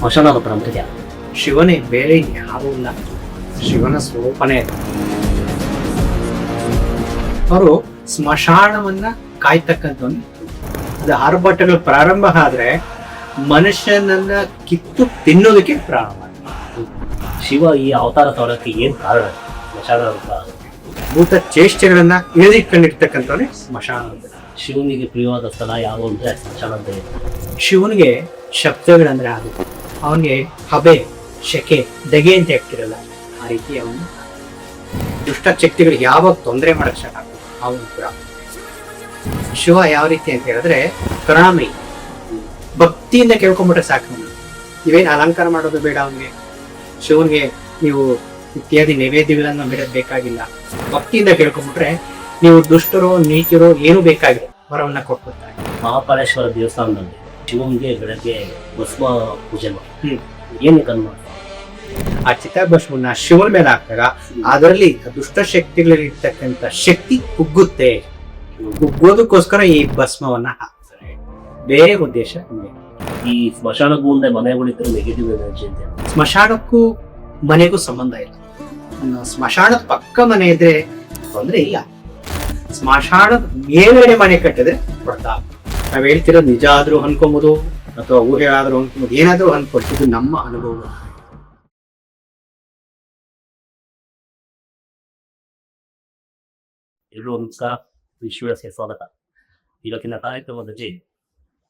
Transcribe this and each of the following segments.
ಸ್ಮಶಾನದ ಪ್ರಾಂತ್ಯ ಶಿವನೇ, ಬೇರೆ ಯಾರೂ ಇಲ್ಲ. ಶಿವನ ಸ್ವರೂಪನೇ ಅದು. ಅವರು ಸ್ಮಶಾನವನ್ನ ಕಾಯ್ತಕ್ಕಂಥವ್ನು. ಅದು ಆರ್ಭಟಗಳು ಪ್ರಾರಂಭ ಆದ್ರೆ ಮನುಷ್ಯನನ್ನ ಕಿತ್ತು ತಿನ್ನೋದಕ್ಕೆ ಪ್ರಾರಂಭ. ಶಿವ ಈ ಅವತಾರ ತಗೊಳಕ್ಕೆ ಏನ್ ಕಾರಣ? ಸ್ಮಶಾನ ಭೂತ ಚೇಷ್ಟೆಗಳನ್ನ ಇಳಿದಿಟ್ಕೊಂಡಿರ್ತಕ್ಕಂಥವ್ನೇ ಸ್ಮಶಾನ. ಶಿವನಿಗೆ ಪ್ರಿಯವಾದ ಸ್ಥಳ ಯಾವ ಅಂದ್ರೆ ಸ್ಮಶಾನ ಅಂತ ಇದೆ. ಶಿವನಿಗೆ ಶಬ್ದಗಳಂದ್ರೆ ಅದು. ಅವನಿಗೆ ಹಬೆ, ಶೆಕೆ, ದಗೆ ಅಂತ ಹೇಳ್ತಿರಲ್ಲ, ಆ ರೀತಿ ಅವನು ದುಷ್ಟ ಶಕ್ತಿಗಳು ಯಾವಾಗ ತೊಂದರೆ ಮಾಡಕ್ ಸ್ಟಾರ್ಟ್ ಆಗ್ತದೆ ಅವನು ಕೂಡ. ಶಿವ ಯಾವ ರೀತಿ ಅಂತ ಹೇಳಿದ್ರೆ ಕರುಣಾಮಯಿ. ಭಕ್ತಿಯಿಂದ ಕೇಳ್ಕೊಂಡ್ಬಿಟ್ರೆ ಸಾಕು. ಇವೇನು ಅಲಂಕಾರ ಮಾಡೋದು ಬೇಡ ಅವನಿಗೆ. ಶಿವನಿಗೆ ನೀವು ಇತ್ಯಾದಿ ನೈವೇದ್ಯಗಳನ್ನ ಬಿಡೋದು ಬೇಕಾಗಿಲ್ಲ. ಭಕ್ತಿಯಿಂದ ಕೇಳ್ಕೊಂಡ್ಬಿಟ್ರೆ ನೀವು ದುಷ್ಟರೋ ನೀಚರೋ ಏನು ಬೇಕಾಗಿಲ್ಲ, ವರವನ್ನ ಕೊಟ್ಬಿಡ್ತಾರೆ. ಮಹಾಕಾಳೇಶ್ವರ ದೇವಸ್ಥಾನದಲ್ಲಿ ಶಿವನಿಗೆ ಬೆಳಗ್ಗೆ ಭಸ್ಮ ಪೂಜೆ ಮಾಡಿ ಏನು ಕನ್ಮ ಆ ಚಿತಾಭಸ್ಮನ್ನ ಶಿವನ ಮೇಲೆ ಹಾಕ್ದಾಗ ಅದರಲ್ಲಿ ದುಷ್ಟ ಶಕ್ತಿಗಳಿರ್ತಕ್ಕಂಥ ಶಕ್ತಿ ಕುಗ್ಗುತ್ತೆ. ಕುಗ್ಗೋದಕ್ಕೋಸ್ಕರ ಈ ಭಸ್ಮವನ್ನ ಹಾಕ್ತಾರೆ, ಬೇರೆ ಉದ್ದೇಶ ಇಲ್ಲ. ಈ ಸ್ಮಶಾನಕ್ಕೂ ಮುಂದೆ ಮನೆಗಳಿದ್ರೆ ನೆಗೆಟಿವ್ ಎನರ್ಜಿ ಅಂತ. ಸ್ಮಶಾನಕ್ಕೂ ಮನೆಗೂ ಸಂಬಂಧ ಇಲ್ಲ. ಸ್ಮಶಾನದ ಪಕ್ಕ ಮನೆ ಇದ್ರೆ ತೊಂದ್ರೆ ಇಲ್ಲ. ಸ್ಮಶಾನದ ಮೇಲ್ಗಡೆ ಮನೆ ಕಟ್ಟಿದ್ರೆ ಪ್ರತಾಪ. ನಾವ್ ಹೇಳ್ತಿರೋದು ನಿಜ ಆದ್ರೂ ಅನ್ಕೊಂಬೋದು ಅಥವಾ ಊಹೆ ಆದ್ರೂ ಅನ್ಕೊಂಬೋದು, ಏನಾದ್ರೂ ಅನ್ಕೊಳ್ತಿದ್ದು ನಮ್ಮ ಅನುಭವ. ಎಲ್ಲರೂ ನಮಸ್ಕಾರ, ವಿಶ್ವಾಸ ಸ್ವಾಗತ. ಇವತ್ತಿನ ಕಾರ್ಯಕ್ರಮದಲ್ಲಿ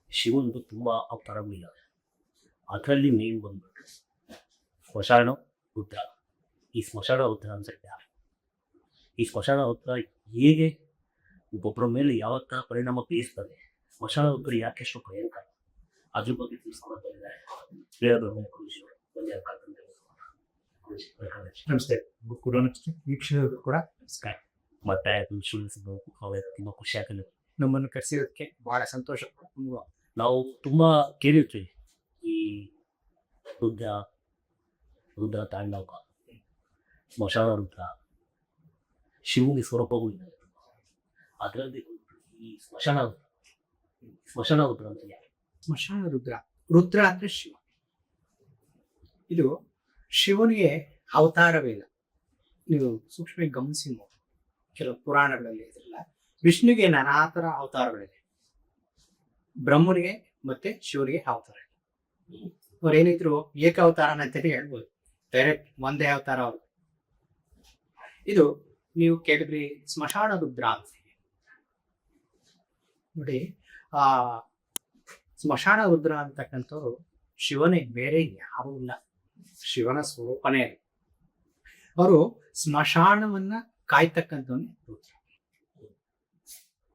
ಶಿವನದು ತುಂಬಾ ಅವತಾರಗಳಿದ್ದಾವೆ. ಅದರಲ್ಲಿ ಮೇನ್ ಬಂದ್ಬಿಟ್ಟು ಸ್ಮಶಾನ ರುದ್ರ. ಈ ಸ್ಮಶಾನ ರುದ್ರ ಅನ್ಸುತ್ತೆ. ಈ ಸ್ಮಶಾನ ರುದ್ರ ಹೇಗೆ ಒಬ್ಬೊಬ್ಬರ ಮೇಲೆ ಯಾವ ತರ ಪರಿಣಾಮ ಬೀರ್ತದೆ, ಸ್ಮಶಾನ ರುದ್ರ ಯಾಕೆಷ್ಟು ಭಯಂಕರ, ಅದ್ರ ಬಗ್ಗೆ ತಿಳಿಸ್ಕೊಳ್ತಾರೆ. ನಮಸ್ತೆ ವೀಕ್ಷಕರು ಕೂಡ ನಮಸ್ಕಾರ. ಮತ್ತೆ ತುಂಬಾ ಖುಷಿ ಆಗಲ್ಲ ನಮ್ಮನ್ನು ಕರೆಸಿರೋದಕ್ಕೆ ಬಹಳ ಸಂತೋಷ. ನಾವು ತುಂಬಾ ಕೇಳಿರ್ತೀವಿ ಈ ರುದ್ರ ತಾಂಡವ, ಸ್ಮಶಾನ ರುದ್ರ, ಶಿವನಿಗೆ ಸ್ವರೂಪಗಳು ಇದ್ದಾವೆ. ಅದರಲ್ಲಿ ಈ ಸ್ಮಶಾನ ರುದ್ರ ಅಂತ ಯಾಕೆ? ಸ್ಮಶಾನ ರುದ್ರ, ರುದ್ರ ಅಂದ್ರೆ ಶಿವ. ಇದು ಶಿವನಿಗೆ ಅವತಾರವಿಲ್ಲ. ನೀವು ಸೂಕ್ಷ್ಮ ಗಮನಿಸಿ ನೋಡಿ, ಕೆಲವು ಪುರಾಣಗಳಲ್ಲಿ ಇದೆಲ್ಲ ವಿಷ್ಣುಗೆ ನಾನಾ ತರ ಅವತಾರಗಳಿದೆ, ಬ್ರಹ್ಮನಿಗೆ ಮತ್ತೆ ಶಿವನಿಗೆ ಅವತಾರ ಇದೆ. ಅವ್ರೇನಿದ್ರು ಏಕ ಅವತಾರ ಅಂತಲೇ ಹೇಳ್ಬೋದು, ಡೈರೆಕ್ಟ್ ಒಂದೇ ಅವತಾರ ಅವರು. ಇದು ನೀವು ಕೇಳಿದ್ರಿ ಸ್ಮಶಾನ ರುದ್ರ ಅಂತ ನೋಡಿ. ಆ ಸ್ಮಶಾನ ರುದ್ರ ಅಂತಕ್ಕಂಥವ್ರು ಶಿವನೇ, ಬೇರೆ ಯಾರೂ ಇಲ್ಲ. ಶಿವನ ಸ್ವರೂಪನೇ. ಅವರು ಸ್ಮಶಾನವನ್ನ ಕಾಯ್ತಕ್ಕಂಥವನ್ನೇ ರುದ್ರ.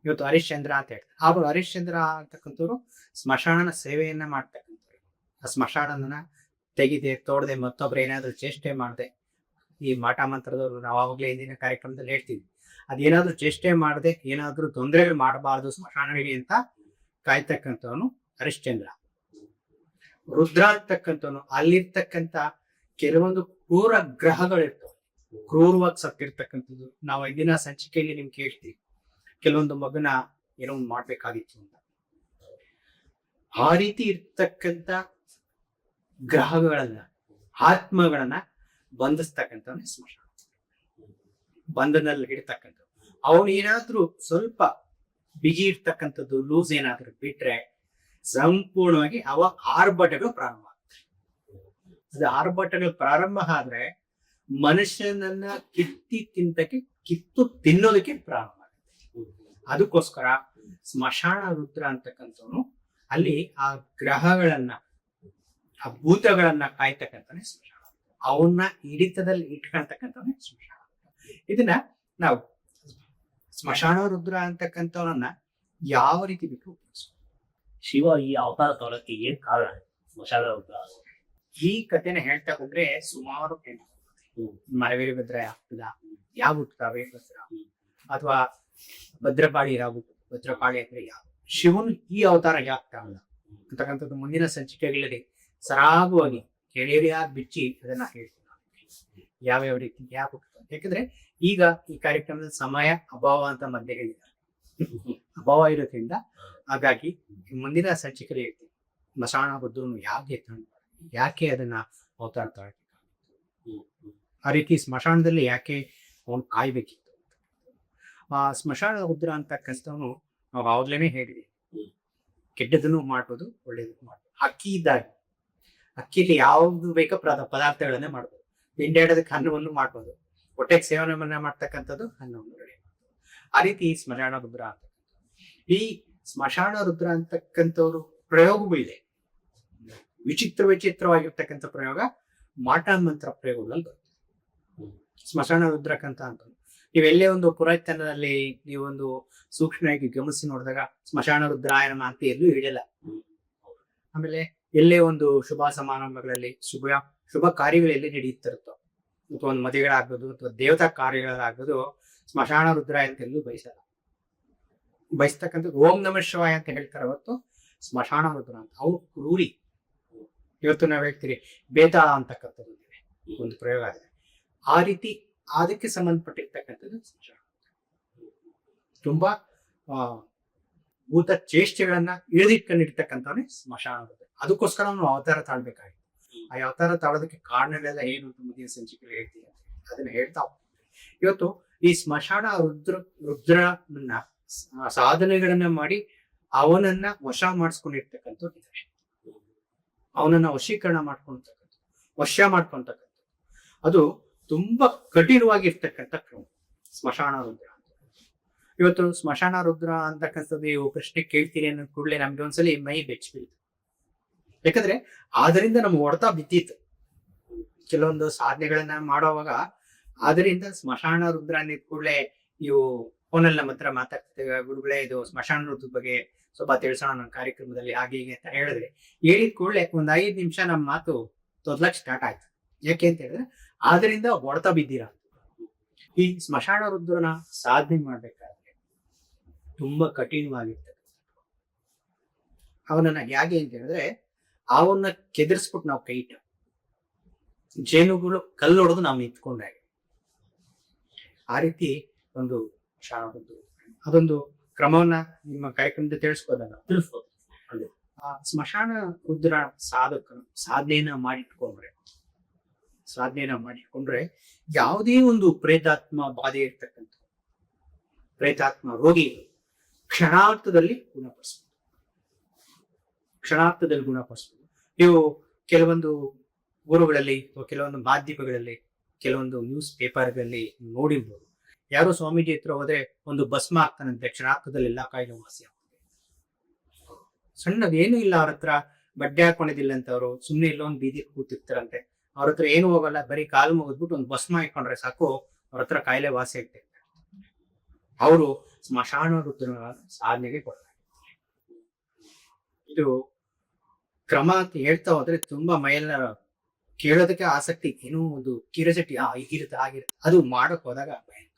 ಇವತ್ತು ಹರಿಶ್ಚಂದ್ರ ಅಂತ ಹೇಳ್ತಾರೆ. ಅವರು ಹರಿಶ್ಚಂದ್ರ ಅಂತಕ್ಕಂಥವ್ರು ಸ್ಮಶಾನನ ಸೇವೆಯನ್ನ ಮಾಡ್ತಕ್ಕಂಥವ್ರು. ಆ ಸ್ಮಶಾನನ ತೆಗೆದೆ ತೋಡದೆ ಮತ್ತೊಬ್ರು ಏನಾದ್ರು ಚೇಷ್ಟೆ ಮಾಡದೆ, ಈ ಮಾಟ ಮಂತ್ರದವರು ನಾವು ಆವಾಗಲೇ ಹಿಂದಿನ ಕಾರ್ಯಕ್ರಮದಲ್ಲಿ ಹೇಳ್ತೀವಿ, ಅದೇನಾದ್ರೂ ಚೇಷ್ಟೆ ಮಾಡದೆ ಏನಾದ್ರೂ ತೊಂದರೆಗಳು ಮಾಡಬಾರ್ದು ಸ್ಮಶಾನಗಳಿಗೆ ಅಂತ ಕಾಯ್ತಕ್ಕಂಥವನು ಹರಿಶ್ಚಂದ್ರ. ರುದ್ರ ಅಂತಕ್ಕಂಥವನು ಅಲ್ಲಿರ್ತಕ್ಕಂಥ ಕೆಲವೊಂದು ಕ್ರೂರ ಗ್ರಹಗಳಿರ್ತವೆ, ಕ್ರೂರವಾಗಿ ಸತ್ತಿರ್ತಕ್ಕಂಥದ್ದು. ನಾವು ಇಂದಿನ ಸಂಚಿಕೆಯಲ್ಲಿ ನಿಮ್ಗೆ ಕೇಳ್ತೀವಿ, ಕೆಲವೊಂದು ಮಗನ ಏನೋ ಒಂದು ಮಾಡ್ಬೇಕಾಗಿತ್ತು ಅಂತ. ಆ ರೀತಿ ಇರ್ತಕ್ಕಂಥ ಗ್ರಹಗಳನ್ನ, ಆತ್ಮಗಳನ್ನ ಬಂಧಿಸ್ತಕ್ಕಂಥವನೇ ಸ್ಮಶಾನ. ಬಂಧನಲ್ಲಿ ಇಡ್ತಕ್ಕಂಥದ್ದು. ಅವನು ಏನಾದ್ರೂ ಸ್ವಲ್ಪ ಬಿಗಿ ಇರ್ತಕ್ಕಂಥದ್ದು, ಲೂಸ್ ಏನಾದ್ರೂ ಬಿಟ್ರೆ ಸಂಪೂರ್ಣವಾಗಿ ಅವ ಆರ್ಭಟಗಳು ಪ್ರಾರಂಭ ಆಗ್ತದೆ. ಅದು ಆರ್ಭಟಗಳು ಪ್ರಾರಂಭ ಆದ್ರೆ ಮನುಷ್ಯನನ್ನ ಕಿತ್ತು ತಿನ್ನೋದಕ್ಕೆ ಪ್ರಾರಂಭ ಆಗುತ್ತೆ. ಅದಕ್ಕೋಸ್ಕರ ಸ್ಮಶಾನ ರುದ್ರ ಅಂತಕ್ಕಂಥವನು ಅಲ್ಲಿ ಆ ಗ್ರಹಗಳನ್ನ, ಆ ಭೂತಗಳನ್ನ ಕಾಯ್ತಕ್ಕಂಥವನೇ ಸ್ಮಶಾನ. ಅವನ್ನ ಹಿಡಿತದಲ್ಲಿ ಇಟ್ಕೊಳ್ತಕ್ಕಂಥವನೇ ಸ್ಮಶಾನ. ಇದನ್ನ ನಾವು ಸ್ಮಶಾನ ರುದ್ರ ಅಂತಕ್ಕಂಥವನ್ನ ಯಾವ ರೀತಿ ಬಿಟ್ಟು ಉಪಯೋಗಿಸ್ಬೋದು? ಶಿವ ಈ ಅವತಾರ ತಗೊಳಕ್ಕೆ ಏನ್ ಕಾರಣ? ಸ್ಮಶಾನ ರುದ್ರ ಈ ಕಥೆನ ಹೇಳ್ತಾ ಹೋದ್ರೆ ಸುಮಾರು ಮರವೀರ ಭದ್ರ ಆಗ್ತದ, ಯಾವ ಹುಟ್ಟುತ್ತವೆ ಅಥವಾ ಭದ್ರಕಾಳಿ ಭದ್ರಕಾಳಿ ಅಂದ್ರೆ ಯಾವ ಶಿವನು ಈ ಅವತಾರ ಯಾಗ್ತಾ ಇಲ್ಲ ಅಂತಕ್ಕಂಥದ್ದು ಮುಂದಿನ ಸಂಚಿಕೆಗಳಲ್ಲಿ ಸರಾಗವಾಗಿ ಕೆಳೆಯಾಗಿ ಬಿಚ್ಚಿ ಅದನ್ನ ಹೇಳ್ತೀನಿ, ಯಾವ್ಯಾವ ರೀತಿ ಯಾಕೆ ಹುಟ್ಟುತ್ತವೆ. ಯಾಕಂದ್ರೆ ಈಗ ಈ ಕಾರ್ಯಕ್ರಮದ ಸಮಯ ಅಭಾವ ಅಂತ ಮಧ್ಯೆ ಹೇಳಿದ್ದಾರೆ, ಅಭಾವ ಇರೋದ್ರಿಂದ ಹಾಗಾಗಿ ಮುಂದಿನ ಸಂಚಿಕೆಯಲ್ಲಿ ಹೇಳ್ತೀನಿ ಸ್ಮಶಾನ ರುದ್ರನು ಯಾಕೆ ಯಾಕೆ ಅದನ್ನ ಅವತಾರ ತಾಳ್ಬೇಕು? ಆ ರೀತಿ ಸ್ಮಶಾನದಲ್ಲಿ ಯಾಕೆ ಅವನು ಕಾಯ್ಬೇಕಿತ್ತು? ಆ ಸ್ಮಶಾನ ರುದ್ರ ಅಂತಕ್ಕಂಥವನು ನಾವು ಆವಾಗ್ಲೇನೆ ಹೇಳಿದ್ವಿ, ಕೆಟ್ಟದನ್ನು ಮಾಡ್ಬೋದು, ಒಳ್ಳೇದನ್ನು ಮಾಡ್ಬೋದು. ಅಕ್ಕಿ ಇದ್ದಾಗ ಅಕ್ಕಿಲಿ ಯಾವ್ದು ಬೇಕೋ ಪದಾರ್ಥಗಳನ್ನೇ ಮಾಡ್ಬೋದು. ತಿಂಡಾಡೋದಕ್ಕೆ ಅನ್ನವನ್ನು ಮಾಡ್ಬೋದು, ಹೊಟ್ಟೆಗೆ ಸೇವನೆ ಮಾಡ್ತಕ್ಕಂಥದ್ದು ಅನ್ನವನ್ನು ರೆಡಿ ಮಾಡ್ಬೋದು. ಆ ರೀತಿ ಸ್ಮಶಾನ ರುದ್ರ ಅಂತ. ಈ ಸ್ಮಶಾನ ರುದ್ರ ಅಂತಕ್ಕಂಥವ್ರು ಪ್ರಯೋಗಗಳಿದೆ, ವಿಚಿತ್ರವಾಗಿರ್ತಕ್ಕಂಥ ಪ್ರಯೋಗ ಮಾಟ ಮಂತ್ರ ಪ್ರಯೋಗಗಳಲ್ಲಿ ಬರುತ್ತೆ. ಸ್ಮಶಾನ ರುದ್ರಕ್ಕಂತ ಅಂತ ನೀವೆಲ್ಲೇ ಒಂದು ಪುರಾತನದಲ್ಲಿ ನೀವೊಂದು ಸೂಕ್ಷ್ಮವಾಗಿ ಗಮನಿಸಿ ನೋಡಿದಾಗ ಸ್ಮಶಾನ ರುದ್ರಾಯನ ಅಂತ ಎಲ್ಲೂ ಹೇಳಿಲ್ಲ. ಆಮೇಲೆ ಎಲ್ಲೇ ಒಂದು ಶುಭ ಸಮಾರಂಭಗಳಲ್ಲಿ ಶುಭ ಕಾರ್ಯಗಳಲ್ಲಿ ನಡೆಯುತ್ತಿರುತ್ತೋ, ಅಥವಾ ಒಂದು ಮದುವೆಗಳಾಗ್ಬೋದು ಅಥವಾ ದೇವತಾ ಕಾರ್ಯಗಳಾಗ್ಬೋದು, ಸ್ಮಶಾನ ರುದ್ರಾಯ ಅಂತ ಎಲ್ಲೂ ಬಯಸ್ತಕ್ಕಂಥದ್ದು ಓಂ ನಮಃ ಶಿವಾಯ ಅಂತ ಹೇಳ್ತಾರೆ ಹೊರತು ಸ್ಮಶಾನ ರುದ್ರ ಅಂತ ಅವ್ರು ರೂಢಿ. ಇವತ್ತು ನಾವು ಹೇಳ್ತೀರಿ ಬೇದ ಅಂತಕ್ಕಂಥದ್ದು ಒಂದು ಪ್ರಯೋಗ ಆಗಿದೆ. ಆ ರೀತಿ ಅದಕ್ಕೆ ಸಂಬಂಧಪಟ್ಟಿರ್ತಕ್ಕಂಥದ್ದು ಸ್ಮಶಾನ. ತುಂಬಾ ಭೂತ ಚೇಷ್ಟೆಗಳನ್ನ ಇಳಿದಿಟ್ಕೊಂಡಿರ್ತಕ್ಕಂಥವನೇ ಸ್ಮಶಾನ ರುದ್ರ. ಅದಕ್ಕೋಸ್ಕರ ನಾವು ಅವತಾರ ತಾಳ್ಬೇಕಾಗಿತ್ತು. ಆ ಅವತಾರ ತಾಳೋದಕ್ಕೆ ಕಾರಣಗಳೆಲ್ಲ ಏನು ಅಂತ ಮುಂದಿನ ಸಂಚಿಕೆಯಲ್ಲಿ ಹೇಳ್ತೀವಿ, ಅದನ್ನ ಹೇಳ್ತಾ ಇವತ್ತು ಈ ಸ್ಮಶಾನ ರುದ್ರನ ಸಾಧನೆಗಳನ್ನ ಮಾಡಿ ಅವನನ್ನ ವಶ ಮಾಡಿಸ್ಕೊಂಡಿರ್ತಕ್ಕಂಥದ್ದು ಇದೆ. ಅವನನ್ನ ವಶೀಕರಣ ವಶ ಮಾಡ್ಕೊಂತಕ್ಕಂಥ ಅದು ತುಂಬಾ ಕಠಿಣವಾಗಿರ್ತಕ್ಕಂಥ ಕ್ರಮ ಸ್ಮಶಾನ ರುದ್ರ. ಇವತ್ತು ಸ್ಮಶಾನ ರುದ್ರ ಅಂತಕ್ಕಂಥದ್ದು ನೀವು ಪ್ರಶ್ನೆ ಕೇಳ್ತೀರಿ ಅನ್ನೋ ಕೂಡಲೇ ನಮ್ಗೆ ಒಂದ್ಸಲಿ ಮೈ ಬೆಚ್ಚಬೀಳ್ತು. ಯಾಕಂದ್ರೆ ಅದರಿಂದ ನಮ್ಗೆ ಹೊಡೆತ ಬಿದ್ದಿತ್ತು. ಕೆಲವೊಂದು ಸಾಧನೆಗಳನ್ನ ಮಾಡೋವಾಗ ಅದರಿಂದ ಸ್ಮಶಾನ ರುದ್ರ ಅಂದಿದ್ ಕೂಡಲೇ ನೀವು ಫೋನಲ್ಲಿ ನಮ್ಮ ಹತ್ರ ಮಾತಾಡ್ತೇವೆ, ಗುರುಗಳೇ ಇದು ಸ್ಮಶಾನ ರುದ್ರದ ಬಗ್ಗೆ ಸ್ವಲ್ಪ ತಿಳಿಸೋಣ ನನ್ನ ಕಾರ್ಯಕ್ರಮದಲ್ಲಿ ಹಾಗೆ ಹೀಗೆ ಅಂತ ಹೇಳಿದ್ರೆ, ಹೇಳಿದ ಕೂಡಲೇ ಒಂದ್ 5 ನಿಮಿಷ ನಮ್ಮ ಮಾತು ತೊದ್ಲಕ್ ಸ್ಟಾರ್ಟ್ ಆಯ್ತು. ಯಾಕೆ ಅಂತ ಹೇಳಿದ್ರೆ ಆದ್ರಿಂದ ಹೊಡೆತ ಬಿದ್ದೀರಾ. ಈ ಸ್ಮಶಾನ ರುದ್ರನ ಸಾಧನೆ ಮಾಡ್ಬೇಕಾದ್ರೆ ತುಂಬಾ ಕಠಿಣವಾಗಿರ್ತದೆ. ಅವನನ್ನ ಹೇಗೆ ಅಂತ ಹೇಳಿದ್ರೆ ಅವನ್ನ ಕೆದರ್ಸ್ಬಿಟ್ಟು ನಾವು ಕೈ ಇಟ್ಟ ಜೇನುಗಳು ಕಲ್ಲು ಹೊಡೆದು ನಾವು ನಿಂತ್ಕೊಂಡಾಗ ಆ ರೀತಿ ಒಂದು ಸ್ಮಶಾನ ರುದ್ರ ಅದೊಂದು ಕ್ರಮವನ್ನ ನಿಮ್ಮ ಕಾರ್ಯಕ್ರಮದ ತಿಳಿಸ್ಬೋದಲ್ಲ. ಆ ಸ್ಮಶಾನ ರುದ್ರ ಸಾಧಕನು ಸಾಧನೆಯನ್ನ ಮಾಡಿಟ್ಕೊಂಡ್ರೆ ಯಾವುದೇ ಒಂದು ಪ್ರೇತಾತ್ಮ ಬಾಧೆ ಇರ್ತಕ್ಕಂಥ ಪ್ರೇತಾತ್ಮ ರೋಗಿ ಕ್ಷಣಾರ್ಥದಲ್ಲಿ ಗುಣಪಡಿಸ್ಬೋದು. ನೀವು ಕೆಲವೊಂದು ಊರುಗಳಲ್ಲಿ ಅಥವಾ ಕೆಲವೊಂದು ಮಾಧ್ಯಮಗಳಲ್ಲಿ ಕೆಲವೊಂದು ನ್ಯೂಸ್ ಪೇಪರ್ಗಳಲ್ಲಿ ನೋಡಿರ್ಬೋದು, ಯಾರೋ ಸ್ವಾಮೀಜಿ ಹತ್ರ ಹೋದ್ರೆ ಒಂದು ಭಸ್ಮ ಆಗ್ತಾನಂತೆ, ಕ್ಷಣಾರ್ಥದಲ್ಲಿ ಎಲ್ಲಾ ಕಾಯಿಲೆ ವಾಸಿ ಆಗ್ತದೆ. ಸಣ್ಣದೇನು ಇಲ್ಲ, ಅವ್ರ ಹತ್ರ ಬಡ್ಡೆ ಹಾಕೊಂಡಿದ್ದಿಲ್ಲ ಅಂತ ಅವರು ಸುಮ್ಮನೆ ಇಲ್ಲೊಂದು ಬೀದಿ ಕೂತಿರ್ತಾರಂತೆ, ಅವ್ರ ಹತ್ರ ಏನು ಹೋಗಲ್ಲ, ಬರೀ ಕಾಲು ಮುಗಿದ್ಬಿಟ್ಟು ಒಂದು ಭಸ್ಮ ಇಟ್ಕೊಂಡ್ರೆ ಸಾಕು ಅವ್ರ ಹತ್ರ ಕಾಯಿಲೆ ವಾಸಿ ಆಗ್ತದೆ. ಅವರು ಸ್ಮಶಾನ ರುದ್ರ ಸಾಧನೆಗೆ ಕೊಡ್ತಾರೆ. ಇದು ಕ್ರಮ ಅಂತ ಹೇಳ್ತಾ ಹೋದ್ರೆ ತುಂಬಾ ಮೈಯೆಲ್ಲ ಕೇಳೋದಕ್ಕೆ ಆಸಕ್ತಿ, ಏನೋ ಒಂದು ಕ್ಯೂರಿಯಾಸಿಟಿ, ಹೀಗಿರುತ್ತೆ ಆಗಿರುತ್ತೆ, ಅದು ಮಾಡಕ್ ಹೋದಾಗ ಭಯಂಕರವಾಗಿ.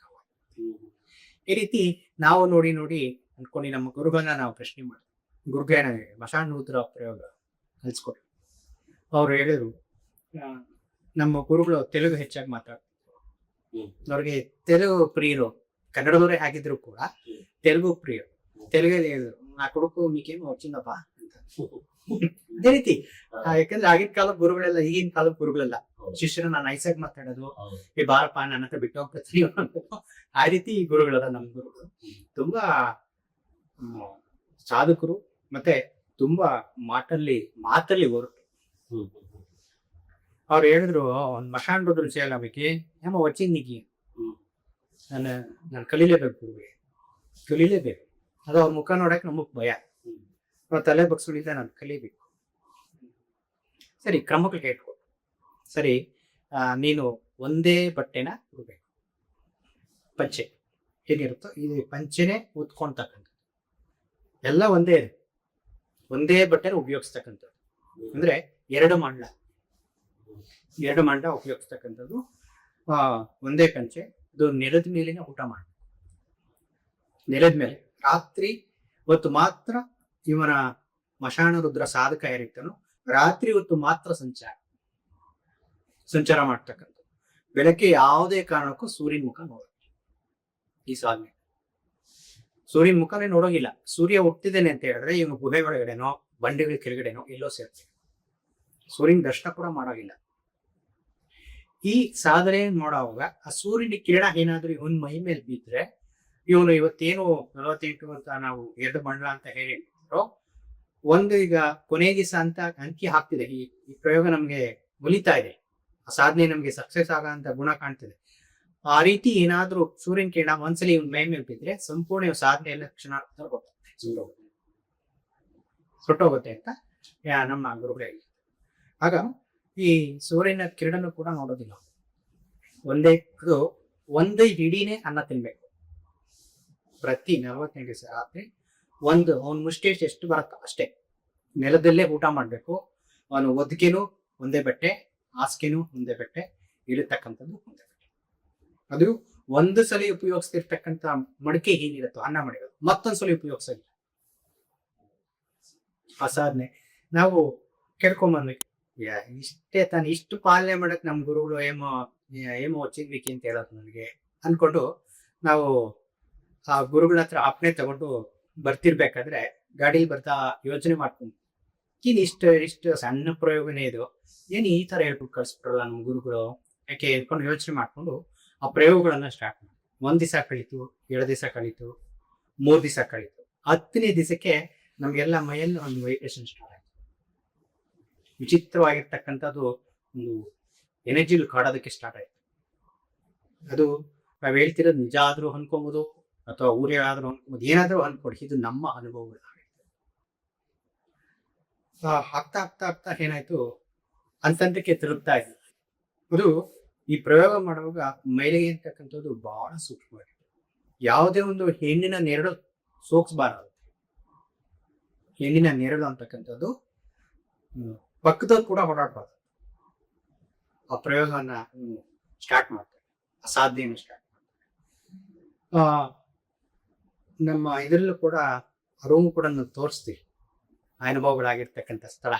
ಈ ರೀತಿ ನಾವು ನೋಡಿ ಅನ್ಕೊಂಡು ನಮ್ಮ ಗುರುಗಳನ್ನ ನಾವು ಪ್ರಶ್ನೆ ಮಾಡಿದ್ವಿ. ಗುರುಗಳನ್ನ ಸ್ಮಶಾನ ರುದ್ರ ಪ್ರಯೋಗ ಕಲಿಸ್ಕೊಟ್ರು. ಅವ್ರು ಹೇಳಿದ್ರು, ನಮ್ಮ ಗುರುಗಳು ತೆಲುಗು ಹೆಚ್ಚಾಗಿ ಮಾತಾಡ್ತಿದ್ರು, ಅವ್ರಿಗೆ ತೆಲುಗು ಪ್ರಿಯರು, ಕನ್ನಡದವರೇ ಆಗಿದ್ರು ಕೂಡ ತೆಲುಗು ಪ್ರಿಯರು. ತೆಲುಗಲ್ಲಿ ಹೇಳಿದ್ರು, ನಾ ಕೊಡುಕು ಮೀಕೇನು వచ్చిందಪ್ಪ ಅಂತ. ಅದೇ ರೀತಿ ಯಾಕಂದ್ರೆ ಆಗಿನ ಕಾಲದ ಗುರುಗಳೆಲ್ಲ ಈಗಿನ ಕಾಲದ ಗುರುಗಳೆಲ್ಲ ಶಿಷ್ಯರನ್ನ ನೈಸಾಗಿ ಮಾತಾಡೋದು, ಈ ಬಾರಪ್ಪ ನನ್ನ ಹತ್ರ ಬಿಟ್ಟು ಹೋಗ್ತೀನಿ, ಆ ರೀತಿ ಈ ಗುರುಗಳದ ನಮ್ಮ ಗುರುಗಳು ತುಂಬಾ ಸಾಧಕರು, ಮತ್ತೆ ತುಂಬಾ ಮಾತಲ್ಲಿ ಹೊರಟು. ಅವ್ರು ಹೇಳಿದ್ರು, ಒಂದ್ ಸ್ಮಶಾನ ರುದ್ರ ಸೇಲಾಬೇಕಿ ನಮ್ಮ వచ్చిందికి ನಾನು ಕಲೀಲೇಬೇಕು, ಗುರುಗೆ ಕಲೀಲೇಬೇಕು. ಅದು ಅವ್ರ ಮುಖ ನೋಡಕ್ ನಮಗ್ ಭಯ, ನಾವು ತಲೆ ಬಗ್ಸುಳಿದ ನಾನು ಕಲಿಬೇಕು. ಸರಿ, ಕ್ರಮಗಳಿಗೆ ಇಟ್ಕೊ. ಸರಿ, ನೀನು ಒಂದೇ ಬಟ್ಟೆನ ಉಡ್ಬೇಕು, ಪಂಚೆ ಹೇಗಿರುತ್ತೋ ಇದು ಪಂಚೆನೆ ಉತ್ಕೊಂತಕ್ಕಂಥದ್ದು, ಎಲ್ಲ ಒಂದೇ ಬಟ್ಟೆನ ಉಪಯೋಗಿಸ್ತಕ್ಕಂಥದ್ದು. ಅಂದ್ರೆ ಎರಡು ಮಂಡ ಉಪಯೋಗಿಸ್ತಕ್ಕಂಥದ್ದು. ಒಂದೇ ಪಂಚೆ, ಅದು ನೆಲದ ಮೇಲಿನ ಊಟ ಮಾಡಿ, ನೆಲದ ಮೇಲೆ ರಾತ್ರಿ ಹೊತ್ತು ಮಾತ್ರ ಇವನ ಸ್ಮಶಾನ ರುದ್ರ ಸಾಧಕ ಯಾರಿರ್ತಾನೋ ರಾತ್ರಿ ಹೊತ್ತು ಮಾತ್ರ ಸಂಚಾರ ಮಾಡ್ತಕ್ಕಂಥ. ಬೆಳಗ್ಗೆ ಯಾವುದೇ ಕಾರಣಕ್ಕೂ ಸೂರ್ಯನ ಮುಖ ನೋಡೋದು. ಈ ಸಾಧನೆ ಸೂರ್ಯನ ಮುಖನೇ ನೋಡೋಗಿಲ್ಲ. ಸೂರ್ಯ ಹುಟ್ಟಿದ್ದೇನೆ ಅಂತ ಹೇಳಿದ್ರೆ ಇವನು ಗುಹೆ ಒಳಗಡೆನೋ ಬಂಡೆಗಳ ಕೆಳಗಡೆನೋ ಎಲ್ಲೋ ಸೇರ್ತೀವಿ. ಸೂರ್ಯನ ದರ್ಶನ ಕೂಡ ಮಾಡೋಗಿಲ್ಲ. ಈ ಸಾಧನೆ ಮಾಡುವಾಗ ಆ ಸೂರ್ಯನ ಕಿರಣ ಏನಾದ್ರೂ ಇವನ್ ಮೈ ಮೇಲೆ ಬಿದ್ರೆ, ಇವನು ಇವತ್ತೇನು 48 ಅಂತ ನಾವು 2 ಮಂಡಲ ಅಂತ ಹೇಳಿರೋ, ಒಂದು ಈಗ ಕೊನೆ ದಿವಸ ಅಂತ ಅಂಕಿ ಹಾಕ್ತಿದೆ. ಈ ಪ್ರಯೋಗ ನಮ್ಗೆ ಮುಲಿತಾ ಇದೆ, ಆ ಸಾಧನೆ ನಮ್ಗೆ ಸಕ್ಸಸ್ ಆಗಂತ ಗುಣ ಕಾಣ್ತಿದೆ. ಆ ರೀತಿ ಏನಾದ್ರೂ ಸೂರ್ಯನ ಕಿರಣ ಒಂದ್ಸಲಿ ಇವನ್ ಮೈ ಮೇಲೆ ಬಿದ್ರೆ ಸಂಪೂರ್ಣ ಸಾಧನೆ ಎಲ್ಲ ಕ್ಷಣಾರ್ಥ ಸುಟ್ಟೋಗುತ್ತೆ ಅಂತ ನಮ್ಮ ಗುರುಗಳೇ. ಆಗ ಈ ಸೂರ್ಯನ ಕಿರಣನು ಕೂಡ ನೋಡೋದಿಲ್ಲ. ಒಂದೇ ಇಡೀನೇ ಅನ್ನ ತಿನ್ಬೇಕು ಪ್ರತಿ 48 ದಿವಸ ರಾತ್ರಿ. ಅವನ ಮುಷ್ಟಿ ಎಷ್ಟು ಬರುತ್ತೋ ಅಷ್ಟೇ ನೆಲದಲ್ಲೇ ಊಟ ಮಾಡ್ಬೇಕು. ಅವನು ಒದ್ಗೆನೂ ಒಂದೇ ಬಟ್ಟೆ, ಹಾಸಿಗೆನೂ ಒಂದೇ ಬಟ್ಟೆ, ಇರತಕ್ಕಂಥದ್ದು ಒಂದೇ ಬಟ್ಟೆ. ಅದು ಒಂದು ಸಲ ಉಪಯೋಗಿಸ್ತಿರ್ತಕ್ಕಂಥ ಮಡಿಕೆ ಏನಿರುತ್ತೋ ಅನ್ನ ಮಾಡಿರೋದು ಮತ್ತೊಂದ್ಸಲ ಉಪಯೋಗಿಸಲ್ಲ. ಆ ಸಾಧನೆ ನಾವು ಕೇಳ್ಕೊಂಬಂದ್ಬೇಕು. ಇಷ್ಟೇ ತಾನು ಇಷ್ಟು ಪಾಲನೆ ಮಾಡಕ್ ನಮ್ ಗುರುಗಳು ಏಮೋ ಚಿನ್ವಿಕಿ ಅಂತ ಹೇಳೋದು ನನಗೆ ಅನ್ಕೊಂಡು ನಾವು ಆ ಗುರುಗಳ ಹತ್ರ ಆಪ್ನೆ ತಗೊಂಡು ಬರ್ತಿರ್ಬೇಕಾದ್ರೆ ಗಾಡಿಲಿ ಬರ್ತಾ ಯೋಚನೆ ಮಾಡ್ಕೊಂಡು ಇಷ್ಟು ಸಣ್ಣ ಪ್ರಯೋಗನೇ ಇದು, ಏನ್ ಈ ತರ ಹೇಳ್ಬಿಟ್ಟು ಕಳ್ಸ್ಬಿಟ್ರಲ್ಲ ನಮ್ ಗುರುಗಳು ಯಾಕೆ ಹೇಳ್ಕೊಂಡು ಯೋಚನೆ ಮಾಡ್ಕೊಂಡು ಆ ಪ್ರಯೋಗಗಳನ್ನ ಸ್ಟಾರ್ಟ್ ಮಾಡಿ. 1 ದಿವಸ ಕಳೀತು, 2 ದಿವಸ ಕಳೀತು, 3 ದಿವಸ ಕಳೀತು. 10ನೇ ದಿವಸಕ್ಕೆ ನಮ್ಗೆಲ್ಲ ಮೈಯಲ್ಲಿ ಒಂದು ವೈಬ್ರೇಷನ್ ಸ್ಟಾರ್ಟ್ ಆಯ್ತು. ವಿಚಿತ್ರವಾಗಿರ್ತಕ್ಕಂಥದ್ದು ಒಂದು ಎನರ್ಜಿಲು ಕಾಡೋದಕ್ಕೆ ಸ್ಟಾರ್ಟ್ ಆಯ್ತು. ಅದು ನಾವ್ ಹೇಳ್ತಿರೋದು ನಿಜ ಆದ್ರೂ ಅನ್ಕೋಬಹುದು ಅಥವಾ ಊರೇ ಆದ್ರೂ ಅನ್ಕೋಬಹುದು, ಏನಾದ್ರೂ ಅನ್ಕೊಡಿ, ಇದು ನಮ್ಮ ಅನುಭವಗಳು. ಆಗ್ತಾ ಆಗ್ತಾ ಆಗ್ತಾ ಏನಾಯ್ತು, ಅಂತಂತಕ್ಕೆ ತಿರುಗ್ತಾ ಇದ್ವಿ. ಅದು ಈ ಪ್ರಯೋಗ ಮಾಡುವಾಗ ಮೈಲಿಗೆ ಅಂತಕ್ಕಂಥದ್ದು ಬಹಳ ಸೂಕ್ಷ್ಮವಾಗಿದೆ. ಯಾವುದೇ ಒಂದು ಹೆಣ್ಣಿನ ನೆರಳು ಸೋಕ್ಸ್ಬಾರದು. ಹೆಣ್ಣಿನ ನೆರಳು ಅಂತಕ್ಕಂಥದ್ದು ಪಕ್ಕದಲ್ಲಿ ಕೂಡ ಓಡಾಡ್ಬಾರ್ದು. ಆ ಪ್ರಯೋಗವನ್ನ ಸ್ಟಾರ್ಟ್ ಮಾಡ್ತಾರೆ, ಆ ಸಾಧನೆಯನ್ನು ಸ್ಟಾರ್ಟ್ ಮಾಡ್ತಾರೆ. ನಮ್ಮ ಇದರಲ್ಲೂ ಕೂಡ ರೂಮ್ ಕೂಡ ತೋರಿಸ್ತೀವಿ, ಅನುಭವಗಳಾಗಿರ್ತಕ್ಕಂಥ ಸ್ಥಳ,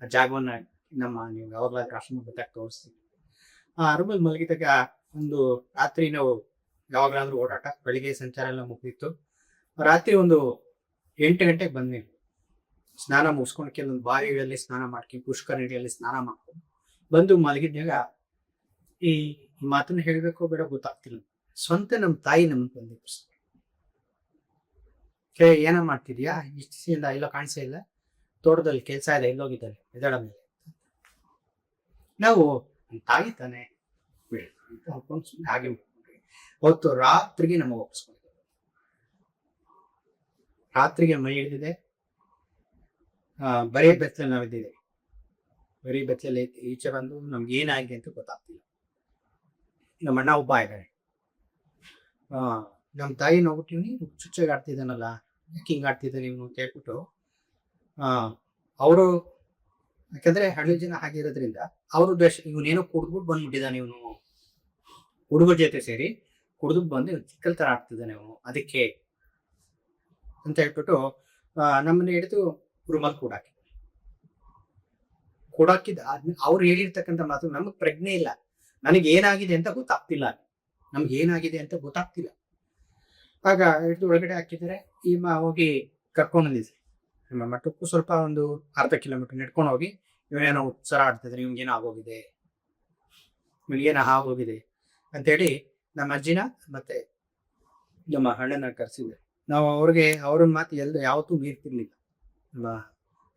ಆ ಜಾಗವನ್ನ ನೀವು ಯಾವಾಗಲಾದ್ರೂ ಆಶ್ರಮ ಗೊತ್ತಾಗ ತೋರಿಸ್ತೀವಿ. ಆ ರೂಮಲ್ಲಿ ಮಲಗಿದಾಗ ಒಂದು ರಾತ್ರಿ ನಾವು ಯಾವಾಗಲಾದ್ರೂ ಓಡಾಟ, ಬೆಳಿಗ್ಗೆ ಸಂಚಾರ ಎಲ್ಲ ಮುಗಿದಿತ್ತು. ರಾತ್ರಿ ಒಂದು 8 ಗಂಟೆಗೆ ಬಂದ್ವಿ. ಸ್ನಾನ ಮುಗಿಸ್ಕೊಂಡು ಕೆಲವೊಂದು ಬಾವಿಗಳಲ್ಲಿ ಸ್ನಾನ ಮಾಡ್ಕೊಂಡು, ಪುಷ್ಕರಣಿಯಲ್ಲಿ ಸ್ನಾನ ಮಾಡ್ಕೊಂಡು ಬಂದು ಮಲಗಿದ್ದಾಗ ಈ ಮಾತನ್ನ ಹೇಳ್ಬೇಕೋ ಬೇಡ ಗೊತ್ತಾಗ್ತಿಲ್ಲ. ಸ್ವಂತ ನಮ್ಮ ತಾಯಿ ನಮ್ಗೆ ಬಂದಿತ್ತು. ಏನ ಮಾಡ್ತಿದ್ಯಾ, ಇಷ್ಟಿಂದ ಎಲ್ಲೋ ಕಾಣಿಸೇ ಇಲ್ಲ, ತೋಟದಲ್ಲಿ ಕೆಲಸ ಇದೆ, ಎಲ್ಲೋಗಿದ್ದಾರೆ ಎದಳ ಮೇಲೆ. ನಾವು ತಾಯಿ ತಾನೆ ಬಿಡಿ ಅಂತ ಅನ್ಕೊಂಡು ಹಾಗೆ ಹೊತ್ತು ರಾತ್ರಿಗೆ ನಮಗೆ ಒಪ್ಪಿಸ್ಕೊಂಡಿದ್ದೆ. ರಾತ್ರಿಗೆ ಮೈ ಹಿಡಿದಿದೆ, ಬರೀ ಬೆತ್ತಲ್ಲಿ ನಾವಿದ್ದಿದೆ. ಬರೀ ಬೆತ್ತಲ್ಲಿ ಈಚೆ ಬಂದು ನಮ್ಗೆ ಏನಾಗಿದೆ ಅಂತ ಗೊತ್ತಾಗ್ತಿಲ್ಲ. ನಮ್ಮ ಅಣ್ಣ ಒಬ್ಬ ಇದ್ದಾರೆ. ನಮ್ಮ ತಾಯಿ ನೋಡ್ಬಿಟ್ಟಿವ್ನಿ ಚುಚ್ಚಾಗಿ ಆಡ್ತಿದ್ದಾನಲ್ಲ, ಯಾಕೆ ಹಿಂಗೆ ಆಡ್ತಿದ್ದ ನೀವು ಅಂತ ಹೇಳ್ಬಿಟ್ಟು ಅವರು, ಯಾಕಂದ್ರೆ ಹಳ್ಳಿ ಜನ ಆಗಿರೋದ್ರಿಂದ ಅವರು ಇವನೇನೋ ಕುಡ್ದ್ಬಿಟ್ಟು ಬಂದ್ಬಿಟ್ಟಿದ್ದಾನೆ, ಇವನು ಹುಡುಗರ ಜೊತೆ ಸೇರಿ ಕುಡ್ದು ಬಂದು ಚಿಕ್ಕಲ್ ತರ ಆಡ್ತಿದ್ದಾನೆ ಇವನು, ಅದಕ್ಕೆ ಅಂತ ಹೇಳ್ಬಿಟ್ಟು ನಮ್ಮನ್ನ ಹಿಡಿದು ರೂಮಲ್ಲಿ ಕೂಡಾಕಿದ್ದ ಆದ್ಮೇಲೆ ಅವ್ರು ಹೇಳಿರ್ತಕ್ಕಂಥ ಮಾತು ನಮಗ್ ಪ್ರಜ್ಞೆ ಇಲ್ಲ. ನನಗೆ ಏನಾಗಿದೆ ಅಂತ ಗೊತ್ತಾಗ್ತಿಲ್ಲ, ನಮ್ಗೆ ಏನಾಗಿದೆ ಅಂತ ಗೊತ್ತಾಗ್ತಿಲ್ಲ. ಆಗ ಹಿಡಿದು ಒಳಗಡೆ ಹಾಕಿದ್ದಾರೆ. ಹೋಗಿ ಕರ್ಕೊಂಡು ಬಂದಿದ್ದೆ ನಿಮ್ಮ ಮಠಕ್ಕೂ ಸ್ವಲ್ಪ ಒಂದು ಅರ್ಧ ಕಿಲೋಮೀಟರ್ ನಡ್ಕೊಂಡು ಹೋಗಿ, ಇವನೇನೋ ಉತ್ಸರ ಆಡ್ತಿದ್ರೆ, ನಿಮ್ಗೇನೋ ಆಗೋಗಿದೆ, ನಿಮ್ಗೇನೋ ಆಗೋಗಿದೆ ಅಂತೇಳಿ ನಮ್ಮ ಅಜ್ಜಿನ ಮತ್ತೆ ನಮ್ಮ ಅಣ್ಣನ ಕರೆಸಿದ್ದೆ. ನಾವು ಅವ್ರನ್ನ ಮಾತು ಯಾವತ್ತೂ ಮೀರ್ತಿರ್ಲಿಲ್ಲ. ನಮ್ಮ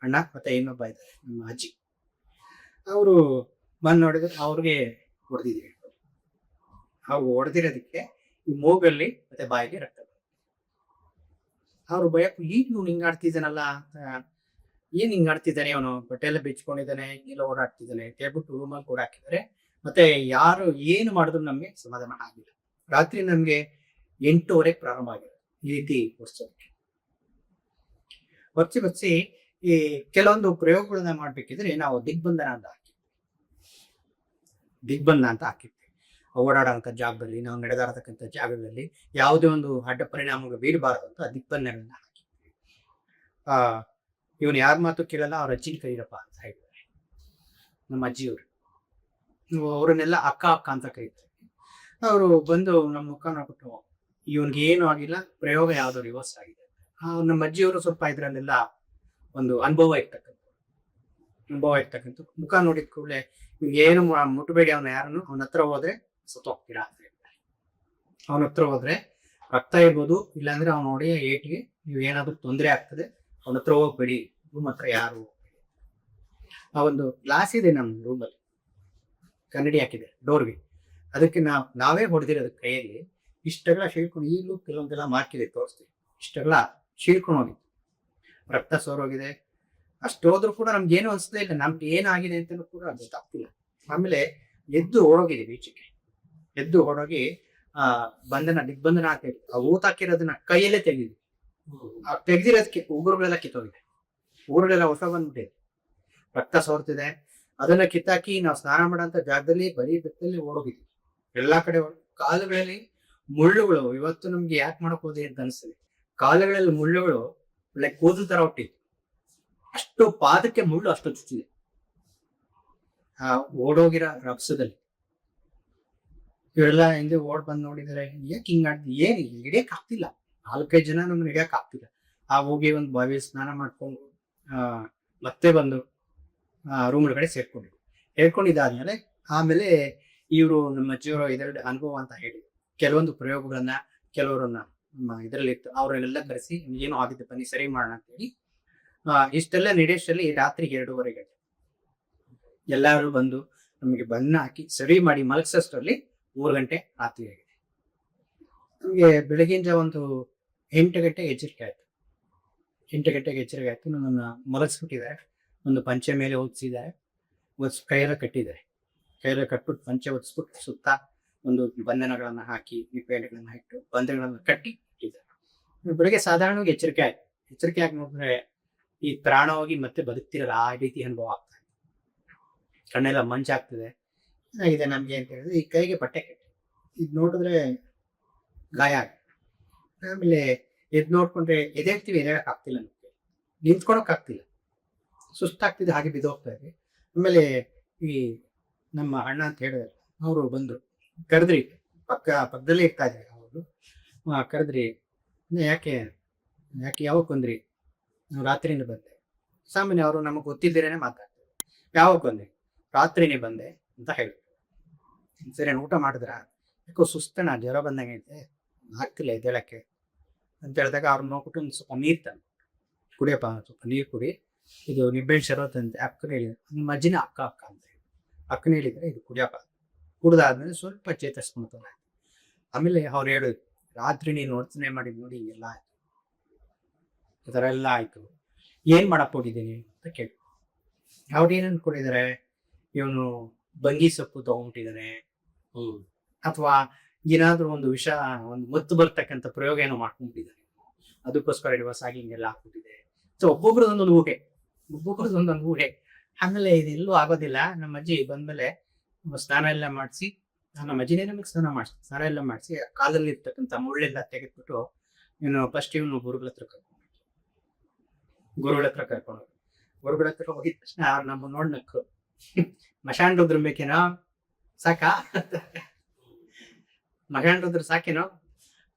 ಅಣ್ಣ ಮತ್ತೆ ಇನ್ನೊಬ್ಬ ಇದ್ದಾರೆ ನಮ್ಮ ಅಜ್ಜಿ, ಅವರು ಬಂದು ನೋಡಿದ್ರೆ ಅವ್ರಿಗೆ ಹೊಡೆದಿದ್ದೀವಿ. ಅವ್ರು ಹೊಡೆದಿರೋದಕ್ಕೆ ಈ ಮೂಗಲ್ಲಿ ಮತ್ತೆ ಬಾಯಿಗೆ ರಕ್ತ. ಅವ್ರು ಭಯಕ್ಕೂ ಈಗ ಇವ್ನು ಹಿಂಗ್ ಆಡ್ತಿದ್ದಾನಲ್ಲ, ಏನ್ ಹಿಂಗ್ ಆಡ್ತಿದ್ದಾನೆ, ಅವನು ಬಟ್ಟೆ ಎಲ್ಲ ಬಿಚ್ಕೊಂಡಿದ್ದಾನೆ, ಎಲ್ಲ ಓಡಾಡ್ತಿದ್ದಾನೆ ಅಂತ ಹೇಳ್ಬಿಟ್ಟು ರೂಮಲ್ಲಿ ಕೂಡ ಹಾಕಿದ್ದಾರೆ. ಮತ್ತೆ ಯಾರು ಏನು ಮಾಡಿದ್ರು ನಮ್ಗೆ ಸಮಾಧಾನ ಆಗಿಲ್ಲ. ರಾತ್ರಿ ನಮ್ಗೆ 8:30 ಪ್ರಾರಂಭ ಆಗಿದೆ ಈ ರೀತಿ ಬರ್ಸಿ ಈ ಕೆಲವೊಂದು ಪ್ರಯೋಗಗಳನ್ನ ಮಾಡ್ಬೇಕಿದ್ರೆ ನಾವು ದಿಗ್ಬಂಧನ ಅಂತ ಹಾಕಿದ್ವಿ. ಓಡಾಡೋಂಥ ಜಾಗದಲ್ಲಿ, ನಾವು ನಡೆದಾಡತಕ್ಕಂಥ ಜಾಗಗಳಲ್ಲಿ ಯಾವುದೇ ಒಂದು ಅಡ್ಡ ಪರಿಣಾಮ ಬೀರಬಾರದು ಅಂತ ದಿಗ್ಬಂಧನಗಳನ್ನ ಹಾಕಿದ್ವಿ. ಇವನು ಯಾರ ಮಾತು ಕೇಳಲ್ಲ, ಅವ್ರ ಅಜ್ಜಿ ಕರೀರಪ್ಪ ಅಂತ ಹೇಳಿದ್ದಾರೆ ನಮ್ಮ ಅಜ್ಜಿಯವರು. ಅವರನ್ನೆಲ್ಲ ಅಕ್ಕ ಅಂತ ಕರೀತಾರೆ. ಅವರು ಬಂದು ನಮ್ಮ ಮುಖ ನೋಡ್ಬಿಟ್ಟು, ಇವನ್ಗೆ ಏನು ಆಗಿಲ್ಲ, ಪ್ರಯೋಗ ಯಾವ್ದು ರಿವರ್ಸ್ ಆಗಿದೆ. ನಮ್ಮ ಅಜ್ಜಿಯವರು ಸ್ವಲ್ಪ ಇದ್ರಲ್ಲೆಲ್ಲ ಒಂದು ಅನುಭವ ಇರ್ತಕ್ಕಂಥ, ಅನುಭವ ಇರ್ತಕ್ಕಂಥ ಮುಖ ನೋಡಿದ ಕೂಡಲೇ ಏನು ಮುಟ್ಟಬೇಡಿ ಅವನ ಯಾರನ್ನು, ಅವನ ಹತ್ರ ಹೋದ್ರೆ ಸತ್ತೋಗ್ತೀರಾ ಅಂತ ಹೇಳ್ತಾರೆ. ಅವನ ಹತ್ರ ಹೋದ್ರೆ ರಕ್ತ ಇರ್ಬೋದು, ಇಲ್ಲಾಂದ್ರೆ ಅವ್ನು ನೋಡಿ ಏಟಿಗೆ ನೀವು ಏನಾದ್ರು ತೊಂದರೆ ಆಗ್ತದೆ, ಅವನ ಹತ್ರ ಹೋಗ್ಬೇಡಿ, ರೂಮ್ ಹತ್ರ ಯಾರು ಹೋಗ್ಬೇಡಿ. ಆ ಒಂದು ಗ್ಲಾಸ್ ಇದೆ ನಮ್ಮ ರೂಮಲ್ಲಿ, ಕನ್ನಡಿ ಹಾಕಿದೆ ಡೋರ್ಗೆ, ಅದಕ್ಕೆ ನಾವೇ ಹೊಡೆದಿರೋದು ಕೈಯಲ್ಲಿ. ಇಷ್ಟೆಲ್ಲ ಶೀಳ್ಕೊಂಡು, ಈಗಲೂ ಕೆಲವೊಂದೆಲ್ಲ ಮಾರ್ಕಿದೆ ತೋರಿಸ್ತೀವಿ, ಇಷ್ಟೆಲ್ಲ ಶೀಳ್ಕೊಂಡು ಹೋಗಿತ್ತು, ರಕ್ತ ಸೋರೋಗಿದೆ. ಅಷ್ಟೋದ್ರೂ ಕೂಡ ನಮ್ಗೆ ಏನು ಅನಿಸ್ತಾ ಇಲ್ಲ, ನಮ್ಗೆ ಏನಾಗಿದೆ ಅಂತಲೂ ಕೂಡ ಗೊತ್ತಾಗ್ತಿಲ್ಲ. ಆಮೇಲೆ ಎದ್ದು ಓಡೋಗಿದೆ ಬೀಚಕ್ಕೆ, ಎದ್ದು ಓಡೋಗಿ ಬಂಧನ ದಿಗ್ಬಂಧನ ಅಂತ ಹೇಳಿ ಆ ಊತ ಹಾಕಿರೋದನ್ನ ಕೈಯಲ್ಲೇ ತೆಗೆದಿದ್ವಿ. ಆ ತೆಗ್ದಿರೋದಕ್ಕೆ ಉಗುರುಗಳೆಲ್ಲ ಕಿತ್ತೋಗಿದೆ, ಉಗುರುಗಳೆಲ್ಲ ಹೊಸ ಬಂದ್ಬಿಟ್ಟಿದೆ, ರಕ್ತ ಸೋರ್ತಿದೆ. ಅದನ್ನ ಕಿತ್ತಾಕಿ ನಾವು ಸ್ನಾನ ಮಾಡೋಂಥ ಜಾಗದಲ್ಲಿ ಬರೀ ಬೆತ್ತಲ್ಲಿ ಓಡೋಗಿದ್ವಿ. ಎಲ್ಲಾ ಕಡೆ ಕಾಲುಗಳಲ್ಲಿ ಮುಳ್ಳುಗಳು. ಇವತ್ತು ನಮ್ಗೆ ಯಾಕೆ ಮಾಡಕ್ ಹೋದೆ ಅಂತ ಅನಿಸ್ತದೆ. ಕಾಲುಗಳಲ್ಲಿ ಮುಳ್ಳುಗಳು ಒಳ್ಳೆ ಕೂದಲು ತರ ಹುಟ್ಟಿತ್ತು, ಅಷ್ಟು ಪಾದಕ್ಕೆ ಮುಳ್ಳು ಅಷ್ಟು ಚುಚ್ಚಿದೆ ಆ ಓಡೋಗಿರೋ ರಭಸದಲ್ಲಿ. ಇವರೆಲ್ಲ ಹಿಂದೆ ಓಡ್ ಬಂದು ನೋಡಿದರೆ ಯಾಕೆ ಹಿಂಗಾಡ್ದು, ಏನು ಹಿಡಿಯಕ್ ಆಗ್ತಿಲ್ಲ, 4-5 ಜನ ನಮ್ಗೆ ಹಿಡಿಯಕ್ ಆಗ್ತಿಲ್ಲ. ಹೋಗಿ ಒಂದು ಬಾವಿ ಸ್ನಾನ ಮಾಡ್ಕೊಂಡು ಮತ್ತೆ ಬಂದು ರೂಮ್ ಒಳಗಡೆ ಸೇರ್ಕೊಂಡಿದ್ದಾದ್ಮೇಲೆ ಆಮೇಲೆ ಇವರು ನಮ್ಮ ಅಜ್ಜಿಯವರು ಇದೆರಡು ಅನುಭವ ಅಂತ ಹೇಳಿ ಕೆಲವೊಂದು ಪ್ರಯೋಗಗಳನ್ನ ಕೆಲವರನ್ನ ಇದರಲ್ಲಿ ಇತ್ತು, ಅವರನ್ನೆಲ್ಲ ಕರೆಸಿ ಏನು ಆಗಿದೆ ಬನ್ನಿ ಸರಿ ಮಾಡೋಣ ಅಂತ ಹೇಳಿ ಇಷ್ಟೆಲ್ಲ ನಡೆಯೋಷ್ಟರಲ್ಲಿ ರಾತ್ರಿ 2:30 ಗಂಟೆ ಎಲ್ಲರೂ ಬಂದು ನಮಗೆ ಬಣ್ಣ ಹಾಕಿ ಸರಿ ಮಾಡಿ ಮಲಗಿಸೋಷ್ಟರಲ್ಲಿ 3 ಗಂಟೆ ರಾತ್ರಿ ಆಗಿದೆ. ನಮಗೆ ಬೆಳಗಿನ ಜಾವ ಒಂದು 8 ಗಂಟೆಗೆ ಎಚ್ಚರಿಕೆ ಆಯ್ತು. 8 ಗಂಟೆಗೆ ಎಚ್ಚರಿಕೆ ಆಯ್ತು. ನನ್ನನ್ನು ಮಲಗಿಸ್ಬಿಟ್ಟಿದ್ದಾರೆ, ಒಂದು ಪಂಚೆ ಮೇಲೆ ಹೊದಿಸಿದ್ದಾರೆ, ಕೈಯೆಲ್ಲ ಕಟ್ಟಿದ್ದಾರೆ. ಕೈಯೆಲ್ಲ ಕಟ್ಬಿಟ್ಟು ಪಂಚೆ ಹೊದಿಸ್ಬಿಟ್ಟು ಸುತ್ತ ಒಂದು ಬಂಧನಗಳನ್ನ ಹಾಕಿ ನಿಪ್ಪೆಗಳನ್ನು ಇಟ್ಟು ಬಂಧನಗಳನ್ನು ಕಟ್ಟಿ ಇಟ್ಟಿದ್ದಾರೆ. ಬೆಳಗ್ಗೆ ಸಾಧಾರಣವಾಗಿ ಎಚ್ಚರಿಕೆ ಆಯ್ತು. ಎಚ್ಚರಿಕೆ ಆಗಿ ನೋಡಿದ್ರೆ ಈ ಪ್ರಾಣ ಹೋಗಿ ಮತ್ತೆ ಬದುಕ್ತಿರಲ್ಲ ಆ ರೀತಿ ಅನುಭವ ಆಗ್ತದೆ. ಕಣ್ಣೆಲ್ಲ ಮಂಚಾಗ್ತದೆ. ಏನಾಗಿದೆ ನಮ್ಗೆ ಅಂತ ಹೇಳಿದ್ರೆ ಈ ಕೈಗೆ ಬಟ್ಟೆ ಕಟ್ಟಿ ಇದು ನೋಡಿದ್ರೆ ಗಾಯ ಆಗುತ್ತೆ. ಆಮೇಲೆ ಎದ್ ನೋಡ್ಕೊಂಡ್ರೆ ಎದೇಳ್ತೀವಿ, ಎದೇಳಕ್ ಆಗ್ತಿಲ್ಲ, ನಮ್ಗೆ ನಿಂತ್ಕೊಳಕ್ ಆಗ್ತಿಲ್ಲ, ಸುಸ್ತಾಗ್ತಿದೆ, ಹಾಗೆ ಬಿದ್ದೋಗ್ತಾ ಇದೆ. ಆಮೇಲೆ ಈ ನಮ್ಮ ಅಣ್ಣ ಅಂತ ಹೇಳಿದ್ರೆ ಅವರು ಬಂದು ಕರೆದ್ರಿ, ಪಕ್ಕದಲ್ಲೇ ಇರ್ತಾ ಇದ್ದಾರೆ ಅವರು. ಕರೆದ್ರಿ, ಯಾಕೆ ಯಾವಾಗ ಬಂದ್ರಿ? ನಾವು ರಾತ್ರಿನೇ ಬಂದೆ. ಸಾಮಾನ್ಯ ಅವರು ನಮಗೆ ಗೊತ್ತಿದ್ದೀರೇನೆ ಮಾತಾಡ್ತಾರೆ. ಯಾವಾಗ ಬಂದೆ? ರಾತ್ರಿನೇ ಬಂದೆ ಅಂತ ಹೇಳಿ. ಸರಿ, ಊಟ ಮಾಡಿದ್ರ? ಯಾಕೋ ಸುಸ್ತಣ, ಜ್ವರ ಬಂದಂಗೈತೆ, ಆಗ್ತಿಲ್ಲ ಎದ್ದೇಳಕ್ಕೆ ಅಂತ ಹೇಳಿದಾಗ ಅವ್ರು ನೋಡ್ಬಿಟ್ಟು ಒಂದು ಸ್ವಲ್ಪ ನೀರು ತಂದು ಕುಡಿಯಪ್ಪ, ಸ್ವಲ್ಪ ನೀರು ಕುಡಿ, ಇದು ನಿಂಬೆಹಣ್ಣು ಶರಬತ್ ಅಂತ ಅಕ್ಕನ ಹೇಳಿದ್ರು. ನಿಮ್ಮ ಅಜ್ಜಿನ ಅಕ್ಕ ಅಂತ ಹೇಳಿ ಅಕ್ಕನ ಹೇಳಿದ್ರೆ ಇದು ಕುಡಿಯಪ್ಪ. ಕುಡ್ದಾದ್ಮೇಲೆ ಸ್ವಲ್ಪ ಚೇತರಿಸ್ಕೊಂತಾರೆ. ಆಮೇಲೆ ಅವ್ರು ಹೇಳಿದ್ರು, ರಾತ್ರಿ ನೀನು ನೋಡ್ತಾನೆ ಮಾಡಿದ್ ನೋಡಿ ಎಲ್ಲ ಆಯ್ತು, ಈ ಥರ ಎಲ್ಲ ಆಯ್ತು, ಏನ್ ಮಾಡಕ್ ಹೋಗಿದ್ದೀನಿ ಅಂತ ಕೇಳಿ. ಅವ್ರು ಏನ್ ಅನ್ಕೊಂಡಿದ್ದಾರೆ, ಇವನು ಬಂಗಿ ಸೊಪ್ಪು ತಗೊಂಡ್ಬಿಟ್ಟಿದ್ದಾನೆ, ಅಥವಾ ಏನಾದ್ರೂ ಒಂದು ಒಂದು ಮದ್ದು ಬರ್ತಕ್ಕಂಥ ಪ್ರಯೋಗ ಏನೋ ಮಾಡ್ಕೊಂಡ್ಬಿಟ್ಟಿದ್ದಾನೆ, ಅದಕ್ಕೋಸ್ಕರ ಡಿವೋರ್ಸ್ ಆಗಿ ಹಿಂಗೆಲ್ಲ ಆಗ್ಬಿಟ್ಟಿದೆ. ಸೊ ಒಬ್ಬೊಬ್ರದೊಂದೊಂದು ಊಹೆ. ಆಮೇಲೆ ಇದೆಲ್ಲೂ ಆಗೋದಿಲ್ಲ. ನಮ್ಮ ಅಜ್ಜಿ ಬಂದ್ಮೇಲೆ ಸ್ನಾನ ಎಲ್ಲ ಮಾಡಿಸಿ, ನಮ್ಮ ಅಜ್ಜಿನೇ ನಮಗೆ ಸ್ನಾನ ಎಲ್ಲ ಮಾಡಿಸಿ ಕಾಲಲ್ಲಿ ಇರ್ತಕ್ಕಂಥ ಮುಳ್ಳೆಲ್ಲ ತೆಗೆದ್ಬಿಟ್ಟು ಫಸ್ಟ್ ಇವನು ಗುರುಗಳ ಹತ್ರ ಕರ್ಕೊಂಡು ಗುರುಗಳ ಹತ್ರ ಹೋಗಿದ ತಕ್ಷಣ ನಮ್ಮ ನೋಡ್ ನಕ್ಕು, ಮಶಾನ್ ರುದ್ರ ಬೇಕೇನೋ, ಸಾಕಾ ಮಶಾನ್ ರುದ್ರ ಸಾಕೇನೋ.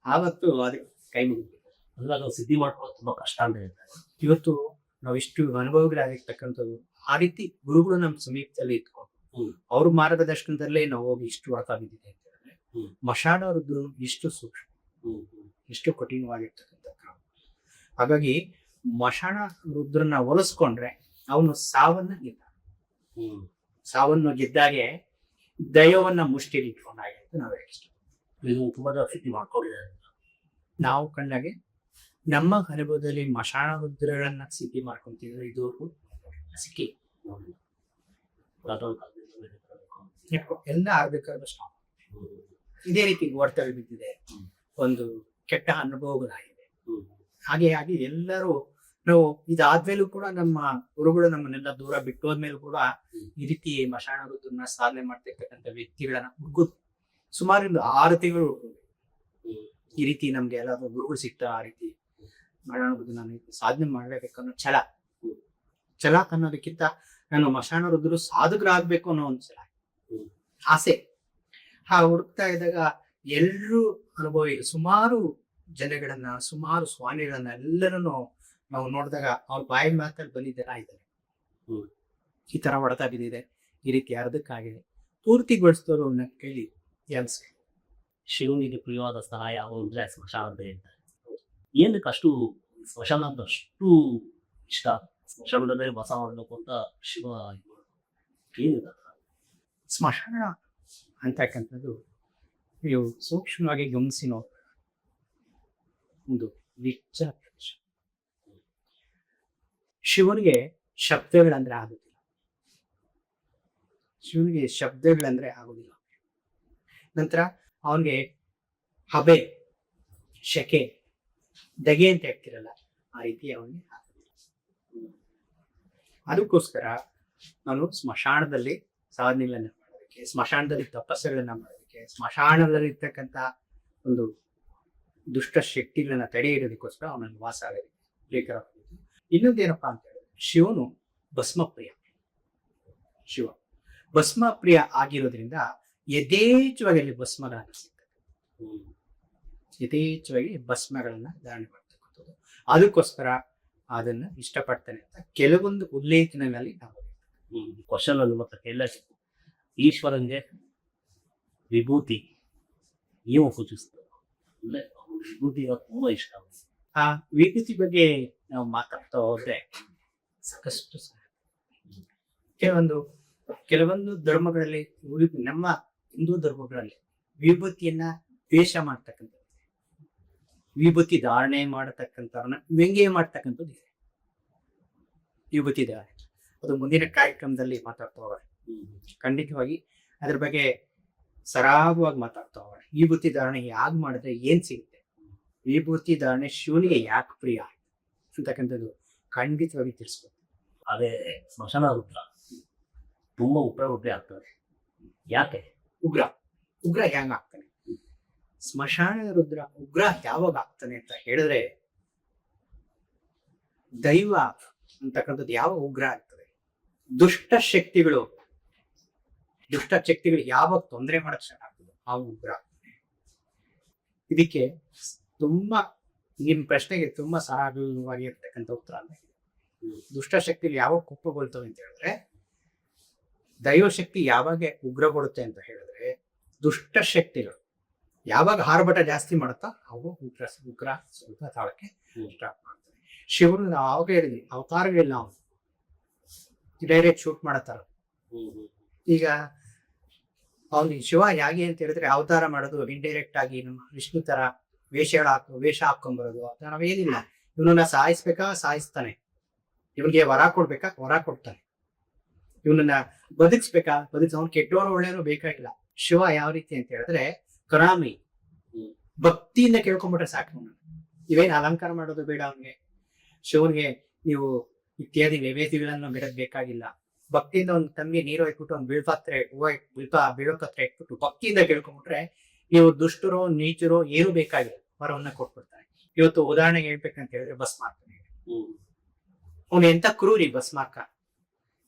ಆವತ್ತು ಅದಕ್ಕೆ ಕೈ ಮುಗಿದ್ವಿ. ಅಂದ್ರೆ ಅದು ಸಿದ್ಧಿ ಮಾಡ್ಕೊಳ್ಳೋದು ತುಂಬಾ ಕಷ್ಟ ಅಂತ ಹೇಳ್ತಾರೆ. ಇವತ್ತು ನಾವು ಇಷ್ಟು ಅನುಭವಗಳಾಗಿರ್ತಕ್ಕಂಥದ್ದು, ಆ ರೀತಿ ಗುರುಗಳು ನಮ್ಮ ಸಮೀಪದಲ್ಲಿ ಇಟ್ಕೊಂಡು ಅವ್ರ ಮಾರ್ಗದರ್ಶನದಲ್ಲೇ ನಾವು ಹೋಗಿ ಇಷ್ಟು ಒಳಕಾಗಿದ್ದೀವಿ ಅಂತ ಹೇಳಿದ್ರೆ, ಮಶಾಣ ರುದ್ರ ಇಷ್ಟು ಸೂಕ್ಷ್ಮ, ಎಷ್ಟು ಕಠಿಣವಾಗಿರ್ತಕ್ಕಂಥ ಕ್ರಮ. ಹಾಗಾಗಿ ಮಶಾಣ ರುದ್ರನ್ನ ಹೋಲಿಸ್ಕೊಂಡ್ರೆ ಅವನು ಸಾವನ್ನು ಗೆದ್ದಾಗೆ ದೈವವನ್ನ ಮುಷ್ಟಿಲಿ ಇಟ್ಕೊಂಡಾಗೆ ಅಂತ ನಾವು ಹೇಳಿ ಇದು ತುಂಬಾ ಸಿದ್ಧಿ ಮಾಡ್ಕೊಂಡಿದ್ದಾರೆ. ನಾವು ಕಂಡಾಗೆ ನಮ್ಮ ಅನುಭವದಲ್ಲಿ ಮಶಾಣ ರುದ್ರಗಳನ್ನ ಸಿದ್ಧಿ ಮಾಡ್ಕೊಂತಿದ್ರೆ ಇದುವರೆಗೂ ಸಿಕ್ಕಿ ಎಲ್ಲ ಆಗ್ಬೇಕಾದಷ್ಟು ಇದೇ ರೀತಿ ವರ್ತನೆ ಬಿದ್ದಿದೆ, ಒಂದು ಕೆಟ್ಟ ಅನುಭವಗಳಾಗಿದೆ. ಹಾಗೆ ಎಲ್ಲರೂ ನಾವು ಇದಾದ್ಮೇಲೂ ಕೂಡ ನಮ್ಮ ಗುರುಗಳು ನಮ್ಮನ್ನೆಲ್ಲ ದೂರ ಬಿಟ್ಟು ಹೋದ್ಮೇಲೂ ಕೂಡ ಈ ರೀತಿ ಮಶಾಣ ರುದ್ರನ್ನ ಸಾಧನೆ ಮಾಡ್ತಿರ್ತಕ್ಕಂಥ ವ್ಯಕ್ತಿಗಳನ್ನ ಹುಡುಗುದು ಸುಮಾರು 6 ತಿಂಗಳು ಈ ರೀತಿ ನಮ್ಗೆ ಎಲ್ಲಾದ್ರೂ ಗುರುಗಳು ಸಿಗ್ತಾ ಆ ರೀತಿ ಮಶಾಣ ರುದ್ರ ನಾನು ಸಾಧನೆ ಮಾಡ್ಬೇಕನ್ನೋ ಛಲ ಅನ್ನೋದಕ್ಕಿಂತ ನಾನು ಮಶಾಣ ರುದ್ರ ಸಾಧಕರಾಗ್ಬೇಕು ಅನ್ನೋ ಒಂದು ಛಲ, ಆಸೆ. ಹುಡುಕ್ತಾ ಇದ್ದಾಗ ಎಲ್ಲರೂ ಅನುಭವಿ ಸುಮಾರು ಜನಗಳನ್ನ, ಸುಮಾರು ಸ್ವಾಮಿಗಳನ್ನ ಎಲ್ಲರನ್ನು ನಾವು ನೋಡಿದಾಗ ಅವ್ರ ಬಾಯಿ ಮಾತಲ್ಲಿ ಬಂದಿದ್ದೆಲ್ಲ ಇದ್ದಾರೆ. ಈ ತರ ಹೊಡೆತ ಬಿದ್ದಿದೆ, ಈ ರೀತಿ ಅರ್ಧಕ್ಕಾಗಿದೆ, ಪೂರ್ತಿಗೊಳಿಸಿದವರು ಅವನ್ನ ಕೇಳಿ ಅನ್ಸ್ಕೆ. ಶಿವನಿಗೆ ಪ್ರಿಯವಾದ ಸಹಾಯ ಅಂದ್ರೆ ಸ್ಮಶಾನದೇ ಅಂತ. ಏನಕ್ಕೆ ಅಷ್ಟು ಸ್ಮಶಾನ ಅಂತ ಅಷ್ಟು ಇಷ್ಟ? ಸ್ಮಶಾನದಲ್ಲೇ ವಾಸ ಮಾಡಬೇಕು ಅಂತ ಶಿವ ಏನಿಲ್ಲ. ಸ್ಮಶಾನ ಅಂತಕ್ಕಂಥದ್ದು ನೀವು ಸೂಕ್ಷ್ಮವಾಗಿ ಗಮನಿಸಿ ನೋಡಿ, ಒಂದು ನಿಜ ಪ್ರದೇಶ. ಶಿವನಿಗೆ ಶಬ್ದಗಳಂದ್ರೆ ಆಗುದಿಲ್ಲ. ಶಿವನಿಗೆ ಶಬ್ದಗಳಂದ್ರೆ ಆಗುದಿಲ್ಲ. ನಂತರ ಅವನಿಗೆ ಹಬೆ, ಶೆಕೆ, ದಗೆ ಅಂತ ಹೇಳ್ತಿರಲ್ಲ, ಆ ರೀತಿ ಅವನಿಗೆ ಆಗುದಿಲ್ಲ. ಅದಕ್ಕೋಸ್ಕರ ನಾನು ಸ್ಮಶಾನದಲ್ಲಿ ಸಾಧನೆಗಳನ್ನ ಮಾಡೋದಕ್ಕೆ, ಸ್ಮಶಾನದಲ್ಲಿ ತಪಸ್ಸುಗಳನ್ನ ಮಾಡೋದಕ್ಕೆ, ಸ್ಮಶಾನದಲ್ಲಿ ಇರ್ತಕ್ಕಂಥ ಒಂದು ದುಷ್ಟ ಶಕ್ತಿಗಳನ್ನ ತಡೆ ಹಿಡಿಯೋದಕ್ಕೋಸ್ಕರ ಅವನನ್ನು ವಾಸ ಆಗೋದಕ್ಕೆ ಪ್ರಿಯಕರವಾಗಿದ್ದು. ಇನ್ನೊಂದೇನಪ್ಪಾ ಅಂತ ಹೇಳಿದ್ರೆ, ಶಿವನು ಭಸ್ಮಪ್ರಿಯ. ಶಿವ ಭಸ್ಮಪ್ರಿಯ ಆಗಿರೋದ್ರಿಂದ ಯಥೇಚ್ಛವಾಗಿ ಅಲ್ಲಿ ಭಸ್ಮಗಳನ್ನ ಸಿಗ್ತದೆ. ಯಥೇಚ್ಛವಾಗಿ ಭಸ್ಮಗಳನ್ನ ಧಾರಣೆ ಮಾಡ್ತಕ್ಕಂಥದ್ದು. ಅದಕ್ಕೋಸ್ಕರ ಅದನ್ನ ಇಷ್ಟಪಡ್ತಾನೆ ಅಂತ ಕೆಲವೊಂದು ಉಲ್ಲೇಖನಲ್ಲಿ ನಾವು ಕ್ವಶನ್ ಅಲ್ಲಿ ಮತ್ತೆ ಎಲ್ಲ ಈಶ್ವರನ್ಗೆ ವಿಭೂತಿ ನೀವು ಸೂಚಿಸ್ತದೆ ಅಂದ್ರೆ ವಿಭೂತಿ ತುಂಬಾ ಇಷ್ಟ. ಆ ವಿಭೂತಿ ಬಗ್ಗೆ ನಾವು ಮಾತಾಡ್ತಾ ಹೋದ್ರೆ ಸಾಕಷ್ಟು ಕೆಲವೊಂದು ಧರ್ಮಗಳಲ್ಲಿ, ನಮ್ಮ ಹಿಂದೂ ಧರ್ಮಗಳಲ್ಲಿ ವಿಭೂತಿಯನ್ನ ದ್ವೇಷ ಮಾಡ್ತಕ್ಕಂಥದ್ದು, ವಿಭೂತಿ ಧಾರಣೆ ಮಾಡತಕ್ಕಂಥವ್ರನ್ನ ವ್ಯಂಗ್ಯ ಮಾಡ್ತಕ್ಕಂಥದ್ದು ಇದೆ. ವಿಭೂತಿ ಧಾರಣೆ ಅದು ಮುಂದಿನ ಕಾರ್ಯಕ್ರಮದಲ್ಲಿ ಮಾತಾಡ್ತಾ ಹೋಗೋಣ. ಖಂಡಿತವಾಗಿ ಅದ್ರ ಬಗ್ಗೆ ಸರಾಗವಾಗಿ ಮಾತಾಡ್ತಾ ಹೋಗೋಣ. ವಿಭೂತಿ ಧಾರಣೆ ಯಾಕೆ ಮಾಡಿದ್ರೆ ಏನ್ ಸಿಗುತ್ತೆ, ವಿಭೂತಿ ಧಾರಣೆ ಶಿವನಿಗೆ ಯಾಕೆ ಪ್ರಿಯ ಅಂತಕ್ಕಂಥದ್ದು ಖಂಡಿತವಾಗಿ ತಿಳಿಸ್ಬೋದು. ಅದೇ ಸ್ಮಶಾನ ರುದ್ರ ತುಂಬಾ ಉಗ್ರ ಆಗ್ತದೆ. ಯಾಕೆ ಉಗ್ರ ಹೆಂಗ ಆಗ್ತಾನೆ? ಸ್ಮಶಾನದ ರುದ್ರ ಉಗ್ರ ಯಾವಾಗ ಆಗ್ತಾನೆ ಅಂತ ಹೇಳಿದ್ರೆ, ದೈವ ಅಂತಕ್ಕಂಥದ್ದು ಯಾವ ಉಗ್ರ ಆಗ್ತದೆ, ದುಷ್ಟ ಶಕ್ತಿಗಳು ಯಾವಾಗ ತೊಂದರೆ ಮಾಡಕ್ ಸ್ಟಾರ್ಟ್ ಆಗ್ತದೆ ಆ ಉಗ್ರ. ಇದಕ್ಕೆ ತುಂಬಾ ನಿಮ್ ಪ್ರಶ್ನೆಗೆ ತುಂಬಾ ಸಹಜವಾಗಿ ಇರ್ತಕ್ಕಂಥ ಉತ್ತರ ಅಂದ್ರೆ, ದುಷ್ಟಶಕ್ತಿಗಳು ಯಾವಾಗ ಕುಪ್ಪಗೊಳ್ತವೆ ಅಂತ ಹೇಳಿದ್ರೆ, ದೈವಶಕ್ತಿ ಯಾವಾಗ ಉಗ್ರಗೊಡುತ್ತೆ ಅಂತ ಹೇಳಿದ್ರೆ, ದುಷ್ಟ ಶಕ್ತಿಗಳು ಯಾವಾಗ ಹಾರ್ಭಟ ಜಾಸ್ತಿ ಮಾಡುತ್ತಾ ಅವು ಉಗ್ರ ಸ್ವಲ್ಪ ತಾಳಕ್ಕೆ ಸ್ಟಾರ್ಟ್ ಮಾಡ್ತಾರೆ. ಶಿವನು ನಾವು ಆವಾಗ ಹೇಳಿದ್ವಿ, ಅವತಾರಗಳು ನಾವು ಡೈರೆಕ್ಟ್ ಶೂಟ್ ಮಾಡತ್ತಾರ. ಈಗ ಅವ್ನಿಗೆ ಶಿವ ಹೇಗೆ ಅಂತ ಹೇಳಿದ್ರೆ, ಅವತಾರ ಮಾಡೋದು ಇಂಡೈರೆಕ್ಟ್ ಆಗಿ ವಿಷ್ಣು ತರ ವೇಷ ಹಾಕೊಂಡ್ಬರೋದು ಅಂತ ನಾವೇನಿಲ್ಲ. ಇವನನ್ನ ಸಾಯಿಸ್ತಾನೆ, ಇವನಿಗೆ ವರ ಕೊಡ್ತಾನೆ, ಇವನನ್ನ ಬದುಕಿಸ್ಬೇಕಾ ಅವ್ನು ಕೆಟ್ಟವನು ಒಳ್ಳೆಯವನು ಬೇಕಾಗಿಲ್ಲ. ಶಿವ ಯಾವ ರೀತಿ ಅಂತ ಹೇಳಿದ್ರೆ ಕರಾಮಿ, ಭಕ್ತಿಯಿಂದ ಕೇಳ್ಕೊಂಡ್ಬಿಟ್ರೆ ಸಾಕು. ಇವೇನು ಅಲಂಕಾರ ಮಾಡೋದು ಬೇಡ ಅವನಿಗೆ. ಶಿವನಿಗೆ ನೀವು ಇತ್ಯಾದಿ ನೈವೇದ್ಯಗಳನ್ನು ಬಿಡೋದ್ ಬೇಕಾಗಿಲ್ಲ. ಭಕ್ತಿಯಿಂದ ಒಂದು ತಮ್ಗೆ ನೀರು ಇಟ್ಬಿಟ್ಟು ಒಂದು ಬೀಳೋಕತ್ರ ಇಟ್ಬಿಟ್ಟು ಭಕ್ತಿಯಿಂದ ಕೇಳ್ಕೊಂಡ್ಬಿಟ್ರೆ, ನೀವು ದುಷ್ಟರೋ ನೀಚರೋ ಏನು ಬೇಕಾಗಿಲ್ಲ, ವರವನ್ನ ಕೊಟ್ಬಿಡ್ತಾನೆ. ಇವತ್ತು ಉದಾಹರಣೆಗೆ ಹೇಳ್ಬೇಕಂತ ಹೇಳಿದ್ರೆ ಭಸ್ಮಾರ್ಕ, ಅವನು ಎಂತ ಕ್ರೂರಿ ಭಸ್ಮಾರ್ಕ,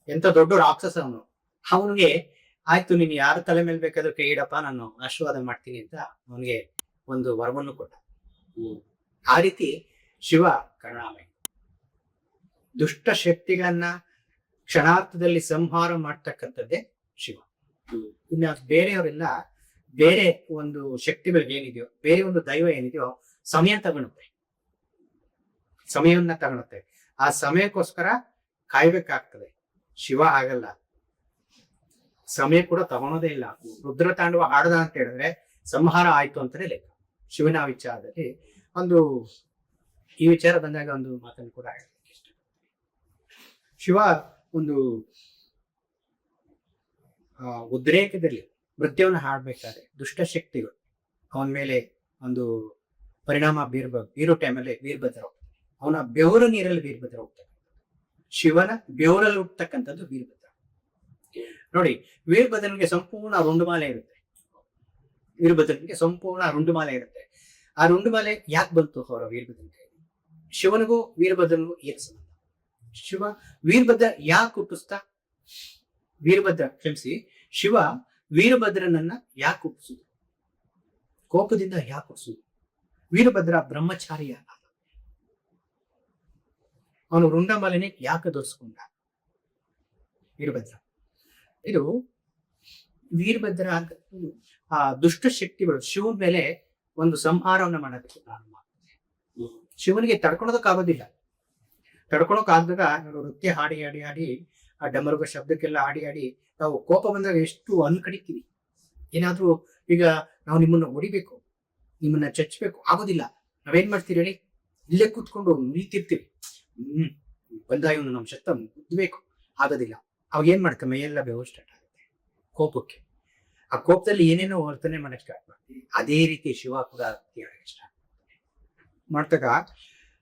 ಎಂತ ದೊಡ್ಡ ರಾಕ್ಷಸ ಅವನು. ಅವನಿಗೆ ಆಯ್ತು, ನೀನು ಯಾರ ತಲೆ ಮೇಲೆ ಬೇಕಾದ್ರೂ ಕೈ ಇಡಪ್ಪ, ನಾನು ಆಶೀರ್ವಾದ ಮಾಡ್ತೀನಿ ಅಂತ ಅವನಿಗೆ ಒಂದು ವರವನ್ನು ಕೊಟ್ಟ. ಆ ರೀತಿ ಶಿವ ಕರುಣಾಮಯ, ದುಷ್ಟ ಶಕ್ತಿಗಳನ್ನ ಕ್ಷಣಾರ್ಥದಲ್ಲಿ ಸಂಹಾರ ಮಾಡ್ತಕ್ಕಂಥದ್ದೇ ಶಿವ. ಇನ್ನು ಬೇರೆಯವರೆಲ್ಲ ಬೇರೆ ಒಂದು ಶಕ್ತಿಗಳಿಗೆ ಏನಿದೆಯೋ, ಬೇರೆ ಒಂದು ದೈವ ಏನಿದೆಯೋ ಸಮಯವನ್ನ ತಗೊಳುತ್ತೆ. ಆ ಸಮಯಕ್ಕೋಸ್ಕರ ಕಾಯ್ಬೇಕಾಗ್ತದೆ. ಶಿವ ಆಗಲ್ಲ, ಸಮಯ ಕೂಡ ತಗೊಳೋದೇ ಇಲ್ಲ. ರುದ್ರ ತಾಂಡವ ಆಡದ ಅಂತ ಹೇಳಿದ್ರೆ ಸಂಹಾರ ಆಯ್ತು ಅಂತಾನೆ ಲೆಕ್ಕ. ಶಿವನ ವಿಚಾರದಲ್ಲಿ ಈ ವಿಚಾರ ಬಂದಾಗ ಒಂದು ಮಾತನ್ನು ಕೂಡ ಹೇಳಲಿಕ್ಕೆ ಇಷ್ಟ. ಶಿವ ಒಂದು ಉದ್ರೇಕದಲ್ಲಿ ನೃತ್ಯವನ್ನು ಹಾಡ್ಬೇಕಾದ್ರೆ ದುಷ್ಟಶಕ್ತಿಗಳು ಅವನ ಮೇಲೆ ಒಂದು ಪರಿಣಾಮ ಬೀರೋ ಟೈಮಲ್ಲಿ ವೀರಭದ್ರ ಹೋಗ್ತಾನೆ. ಅವನ ಬೆವರು ನೀರಲ್ಲಿ ವೀರಭದ್ರ ಹೋಗ್ತಾನೆ. ಶಿವನ ಬೆವರಲ್ಲಿ ಹುಟ್ಟತಕ್ಕಂಥದ್ದು ವೀರಭದ್ರ. ನೋಡಿ, ವೀರಭದ್ರನಿಗೆ ಸಂಪೂರ್ಣ ರುಂಡುಮಾಲೆ ಇರುತ್ತೆ. ಆ ರುಂಡುಮಾಲೆ ಯಾಕೆ ಬಂತು ಅವರ ವೀರಭದ್ರನಿಗೆ? ಶಿವನಿಗೂ ವೀರಭದ್ರನಿಗೂ ಏನು ಸಂಬಂಧ? ವೀರಭದ್ರ ಯಾಕೆ ಹುಟ್ಟಿಸ್ತಾ? ಶಿವ ವೀರಭದ್ರನನ್ನ ಯಾಕೆ ಹುಟ್ಟಿಸುದು? ಕೋಪದಿಂದ ಯಾಕೆ ಹುಟ್ಟಿಸುದು? ವೀರಭದ್ರ ಬ್ರಹ್ಮಚಾರಿಯ, ಅವನು ರುಂಡಮಾಲೆನೆ ಯಾಕೆ ಧರಿಸ್ಕೊಂಡ? ವೀರಭದ್ರ. ಇದು ವೀರಭದ್ರ ಅಂತ ಆ ದುಷ್ಟ ಶಕ್ತಿಗಳು ಶಿವನ ಮೇಲೆ ಒಂದು ಸಂಹಾರವನ್ನ ಮಾಡೋದಕ್ಕೆ ಪ್ರಾರಂಭ ಆಗ್ತದೆ. ಶಿವನಿಗೆ ತಡ್ಕೊಳೋದಕ್ಕಾಗೋದಿಲ್ಲ. ತಡ್ಕೊಳೋಕಾಗದಾಗ ನೃತ್ಯ ಹಾಡಿ ಹಾಡಿ ಹಾಡಿ ಆ ಡಮರುಗ ಶಬ್ದಕ್ಕೆಲ್ಲ ಹಾಡಿ ಹಾಡಿ ನಾವು ಕೋಪ ಬಂದಾಗ ಎಷ್ಟು ಅನ್ಕಡಿತೀವಿ. ಏನಾದ್ರೂ ಈಗ ನಾವು ನಿಮ್ಮನ್ನ ಹೊಡಿಬೇಕು, ನಿಮ್ಮನ್ನ ಚಚ್ಚಬೇಕು, ಆಗೋದಿಲ್ಲ. ನಾವೇನ್ ಮಾಡ್ತೀರಿ ಹೇಳಿ, ಇಲ್ಲೇ ಕೂತ್ಕೊಂಡು ನಿಲ್ತಿರ್ತೀವಿ. ಬಂದ ಇವನು ನಮ್ಮ ಶಕ್ತ ಮುದ್ಬೇಕು, ಆಗೋದಿಲ್ಲ. ಅವಾಗ ಏನ್ ಮಾಡ್ತಾರೆ, ಮೈಯೆಲ್ಲ ಬೆವರು ಸ್ಟಾರ್ಟ್ ಆಗುತ್ತೆ ಕೋಪಕ್ಕೆ. ಆ ಕೋಪದಲ್ಲಿ ಏನೇನೋ ವರ್ತನೆ ಮಾಡಕ್ ಸ್ಟಾರ್ಟ್ ಮಾಡ್ತೀವಿ. ಅದೇ ರೀತಿ ಶಿವ ಕೂಡ ಸ್ಟಾರ್ಟ್ ಮಾಡ್ದಾಗ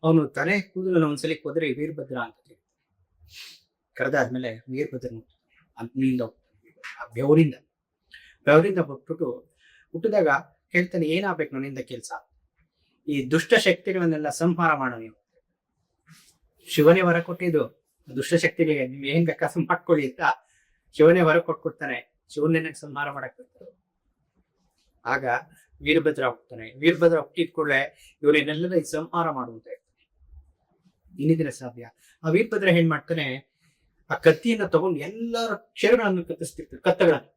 ಅವನು ತಲೆ ಕೂದಲನ್ನು ಒಂದ್ಸಲಿ ಕೊದ್ರೆ ವೀರಭದ್ರ ಅಂತ ಕರೆದಾದ್ಮೇಲೆ ವೀರಭದ್ರನು ಅಗ್ನಿಯಿಂದ ಬೆವರಿಂದ ಬಿಟ್ಬಿಟ್ಟು ಹುಟ್ಟಿದಾಗ ಹೇಳ್ತಾನೆ, ಏನಾಗ್ಬೇಕು ನನ್ನಿಂದ ಕೆಲಸ, ಈ ದುಷ್ಟ ಶಕ್ತಿಗಳನ್ನೆಲ್ಲ ಸಂಹಾರ ಮಾಡೋ ನೀವು. ಶಿವನೇ ವರ ಕೊಟ್ಟಿದ್ದು ದುಷ್ಟ ಶಕ್ತಿಗಳಿಗೆ, ನೀವು ಏನ್ ಬೇಕಾದ್ರೂ ಮಾಡ್ಕೊಳ್ಳಿ ಅಂತ ಶಿವನೇ ವರ ಕೊಟ್ಕೊಡ್ತಾನೆ. ಶಿವನೇ ಸಂಹಾರ ಮಾಡಕ್ ಬರ್ತಾರೆ. ಆಗ ವೀರಭದ್ರ ಹೋಗ್ತಾನೆ. ವೀರಭದ್ರ ಹುಟ್ಟಿದ ಕೂಡಲೇ ಇವರನ್ನೆಲ್ಲ ಸಂಹಾರ ಮಾಡುವಂತ ಇರ್ತಾನೆ. ಇನ್ನಿದ್ರೆ ಸಾಧ್ಯ. ಆ ವೀರಭದ್ರ ಏನ್ ಮಾಡ್ತಾನೆ, ಆ ಕತ್ತಿಯನ್ನ ತಗೊಂಡು ಎಲ್ಲರ ಕ್ಷೇತ್ರಗಳನ್ನು ಕತ್ತರಿಸ್ತಿರ್ತಾರೆ. ಕತ್ತಗಳನ್ನು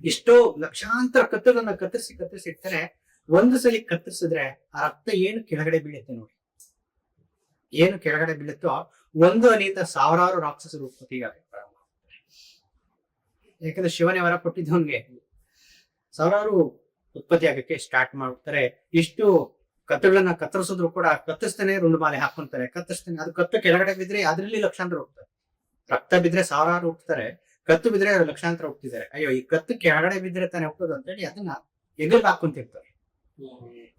ಎಷ್ಟೋ ಲಕ್ಷಾಂತರ ಕತ್ತುಗಳನ್ನ ಕತ್ತರಿಸಿರ್ತಾರೆ. ಒಂದು ಸಲ ಕತ್ತರಿಸಿದ್ರೆ ಆ ರಕ್ತ ಏನು ಕೆಳಗಡೆ ಬೀಳುತ್ತೆ ನೋಡಿ. ಏನು ಕೆಳಗಡೆ ಬೀಳುತ್ತೋ ಒಂದು ಅನಿತ ಸಾವಿರಾರು ರಾಕ್ಷಸರು ಉತ್ಪತ್ತಿಯಾಗ ಪ್ರಾರಂಭ. ಯಾಕಂದ್ರೆ ಶಿವನೇ ವರ ಕೊಟ್ಟಿದ್ದವನ್ಗೆ ಸಾವಿರಾರು ಉತ್ಪತ್ತಿ ಆಗಕ್ಕೆ ಸ್ಟಾರ್ಟ್ ಮಾಡ್ತಾರೆ. ಇಷ್ಟು ಕತ್ತುಗಳನ್ನ ಕತ್ತರಿಸಿದ್ರು ಕೂಡ ಕತ್ತರಿಸ್ತಾನೆ, ರುಂಡುಮಾಲೆ ಹಾಕೊಂತಾರೆ, ಕತ್ತರಿಸ್ತಾನೆ. ಅದು ಕತ್ತು ಕೆಳಗಡೆ ಬಿದ್ರೆ ಅದರಲ್ಲಿ ಲಕ್ಷಾಂತರ ಹೋಗ್ತಾರೆ. ರಕ್ತ ಬಿದ್ರೆ ಸಾವಿರಾರು ಹುಟ್ಟುತ್ತಾರೆ, ಕತ್ತು ಬಿದ್ರೆ ಲಕ್ಷಾಂತರ ಹುಟ್ಟಿದ್ದಾರೆ. ಅಯ್ಯೋ, ಈ ಕತ್ತು ಕೆಳಗಡೆ ಬಿದ್ರೆ ತಾನೆ ಹುಟ್ಟೋದು ಅಂತ ಹೇಳಿ ಅದನ್ನ ಎಗಲ್ಗೆ ಹಾಕೊಂತಿರ್ತಾರೆ.